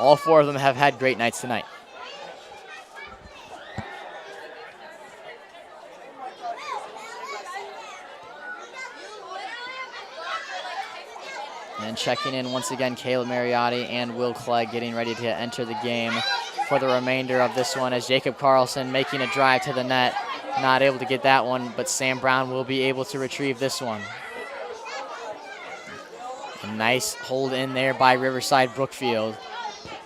All four of them have had great nights tonight. And checking in once again, Kayla Mariotti and Will Clegg getting ready to enter the game for the remainder of this one, as Jacob Carlson making a drive to the net. Not able to get that one, but Sam Brown will be able to retrieve this one. A nice hold in there by Riverside Brookfield,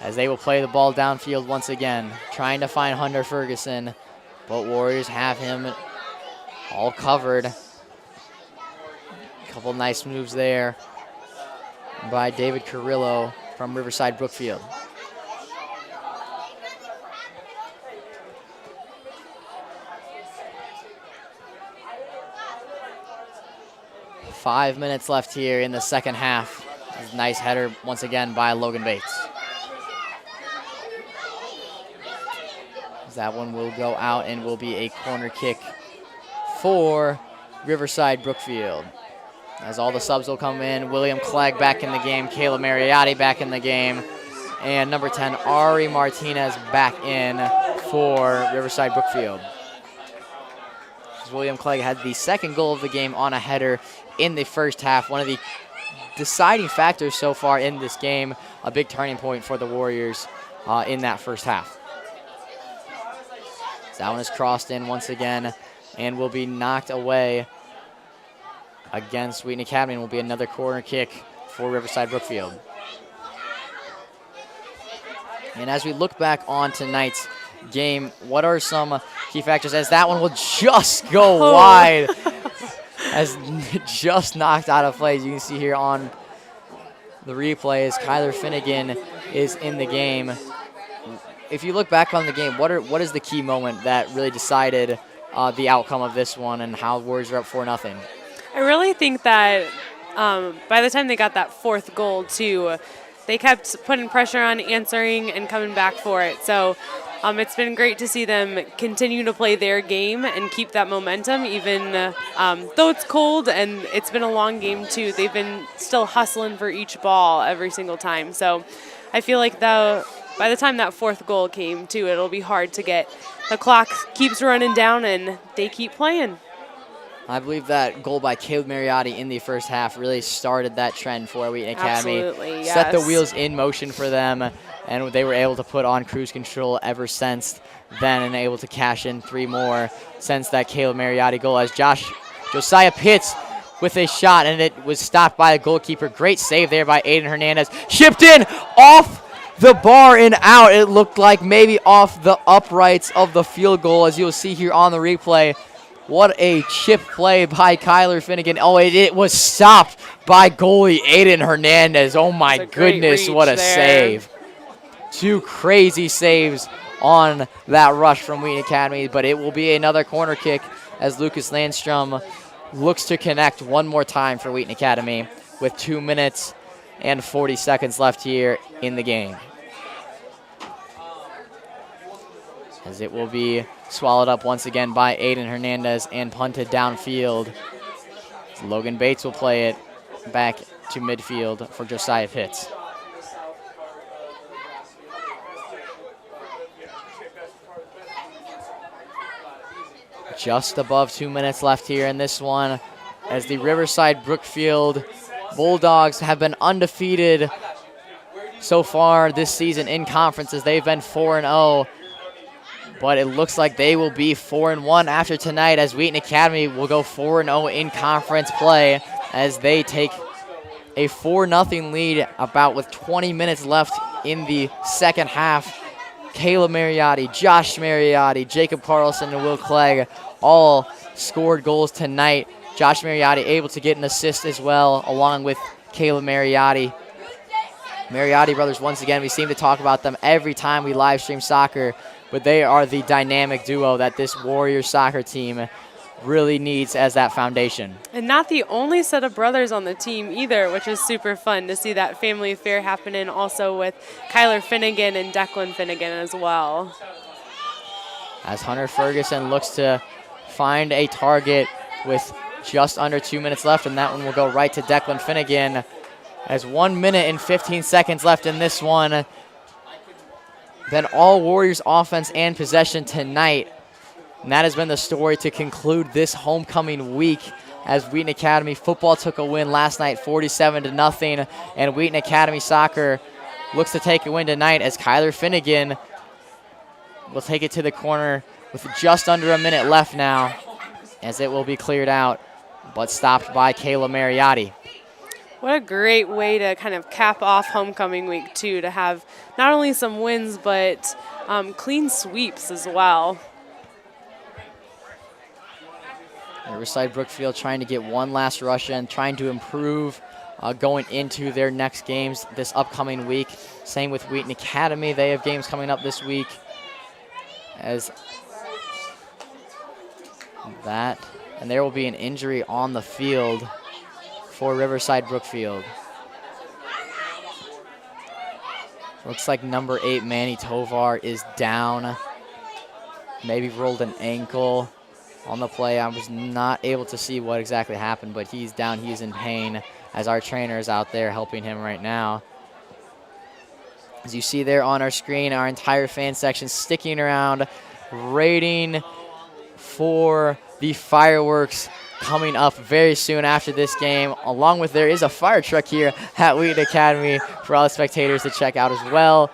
as they will play the ball downfield once again, trying to find Hunter Ferguson, but Warriors have him all covered. A couple nice moves there by David Carrillo from Riverside Brookfield. Five minutes left here in the second half. Nice header once again by Logan Bates. That one will go out and will be a corner kick for Riverside Brookfield. As all the subs will come in, William Clegg back in the game, Kayla Mariotti back in the game, and number 10, Ari Martinez back in for Riverside Brookfield. William Clegg had the second goal of the game on a header in the first half, one of the deciding factors so far in this game, a big turning point for the Warriors in that first half. That one is crossed in once again and will be knocked away against Wheaton Academy, and will be another corner kick for Riverside Brookfield. And as we look back on tonight's game, what are some key factors, as that one will just go wide? has just knocked out of play. As you can see here on the replays, Kyler Finnegan is in the game. If you look back on the game, what is the key moment that really decided the outcome of this one and how Warriors are up 4-0? I really think that by the time they got that fourth goal, too, they kept putting pressure on, answering, and coming back for it. So it's been great to see them continue to play their game and keep that momentum, even though it's cold and it's been a long game, too. They've been still hustling for each ball every single time. So I feel like by the time that fourth goal came, too, it'll be hard to get. The clock keeps running down, and they keep playing. I believe that goal by Caleb Mariotti in the first half really started that trend for Wheaton Academy. Absolutely, yes. Set the wheels in motion for them, and they were able to put on cruise control ever since then and able to cash in 3 more since that Caleb Mariotti goal as Josiah Pitts with a shot, and it was stopped by the goalkeeper. Great save there by Aiden Hernandez. Shipped in off the bar and out. It looked like maybe off the uprights of the field goal, as you'll see here on the replay. What a chip play by Kyler Finnegan. Oh, it was stopped by goalie Aiden Hernandez. Oh, my goodness, what a save. 2 crazy saves on that rush from Wheaton Academy, but it will be another corner kick as Lucas Landstrom looks to connect one more time for Wheaton Academy with 2 minutes and 40 seconds left here in the game. As it will be swallowed up once again by Aiden Hernandez and punted downfield. Logan Bates will play it back to midfield for Josiah Pitts. Just above 2 minutes left here in this one as the Riverside Brookfield Bulldogs have been undefeated so far this season in conferences. They've been 4-0. But it looks like they will be 4-1 after tonight as Wheaton Academy will go 4-0 in conference play as they take a 4-0 lead about with 20 minutes left in the second half. Caleb Mariotti, Josh Mariotti, Jacob Carlson, and Will Clegg all scored goals tonight. Josh Mariotti able to get an assist as well along with Caleb Mariotti. Mariotti brothers, once again, we seem to talk about them every time we live stream soccer, but they are the dynamic duo that this Warriors soccer team really needs as that foundation. And not the only set of brothers on the team either, which is super fun to see that family affair happening also with Kyler Finnegan and Declan Finnegan as well. As Hunter Ferguson looks to find a target with just under 2 minutes left, and that one will go right to Declan Finnegan. As 1 minute and 15 seconds left in this one. Then all Warriors offense and possession tonight. And that has been the story to conclude this homecoming week as Wheaton Academy football took a win last night 47-0. And Wheaton Academy soccer looks to take a win tonight as Kyler Finnegan will take it to the corner with just under a minute left now as it will be cleared out, but stopped by Caleb Mariotti. What a great way to kind of cap off homecoming week, too, to have not only some wins, but clean sweeps as well. Riverside Brookfield trying to get one last rush in, trying to improve going into their next games this upcoming week. Same with Wheaton Academy. They have games coming up this week as that. And there will be an injury on the field for Riverside Brookfield. Looks like number 8, Manny Tovar, is down. Maybe rolled an ankle on the play. I was not able to see what exactly happened, but he's down. He's in pain as our trainer is out there helping him right now. As you see there on our screen, our entire fan section sticking around, waiting for the fireworks coming up very soon after this game. Along with there is a fire truck here at Wheaton Academy for all the spectators to check out as well.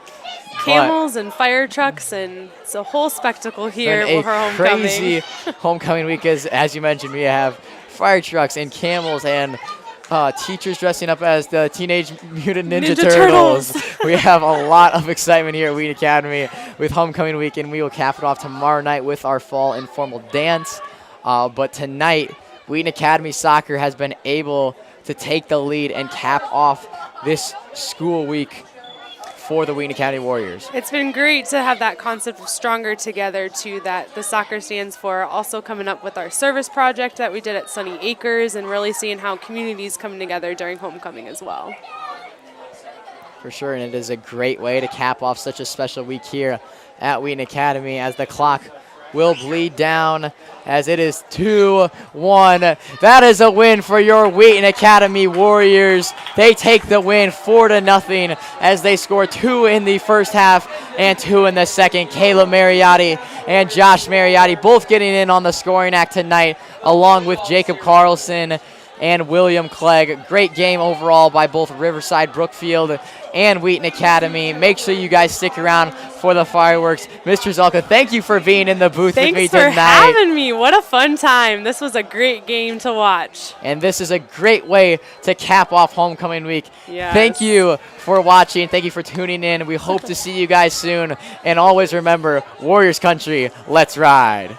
Camels and fire trucks, and it's a whole spectacle here for our homecoming. Crazy homecoming week, as you mentioned. We have fire trucks and camels and teachers dressing up as the Teenage Mutant Ninja Turtles. We have a lot of excitement here at Wheaton Academy with homecoming week, and we will cap it off tomorrow night with our fall informal dance. But tonight Wheaton Academy Soccer has been able to take the lead and cap off this school week for the Wheaton Academy Warriors. It's been great to have that concept of Stronger Together, too, that the soccer stands for. Also coming up with our service project that we did at Sunny Acres and really seeing how communities come together during homecoming as well. For sure, and it is a great way to cap off such a special week here at Wheaton Academy as the clock will bleed down as it is 2-1. That is a win for your Wheaton Academy Warriors. They take the win 4-0 as they score 2 in the first half and 2 in the second. Kayla Mariotti and Josh Mariotti both getting in on the scoring act tonight, along with Jacob Carlson and William Clegg. Great game overall by both Riverside, Brookfield, and Wheaton Academy. Make sure you guys stick around for the fireworks. Mr. Zalka, thank you for being in the booth with me tonight. Thanks for having me. What a fun time. This was a great game to watch. And this is a great way to cap off homecoming week. Yes. Thank you for watching. Thank you for tuning in. We hope to see you guys soon. And always remember, Warriors Country, let's ride.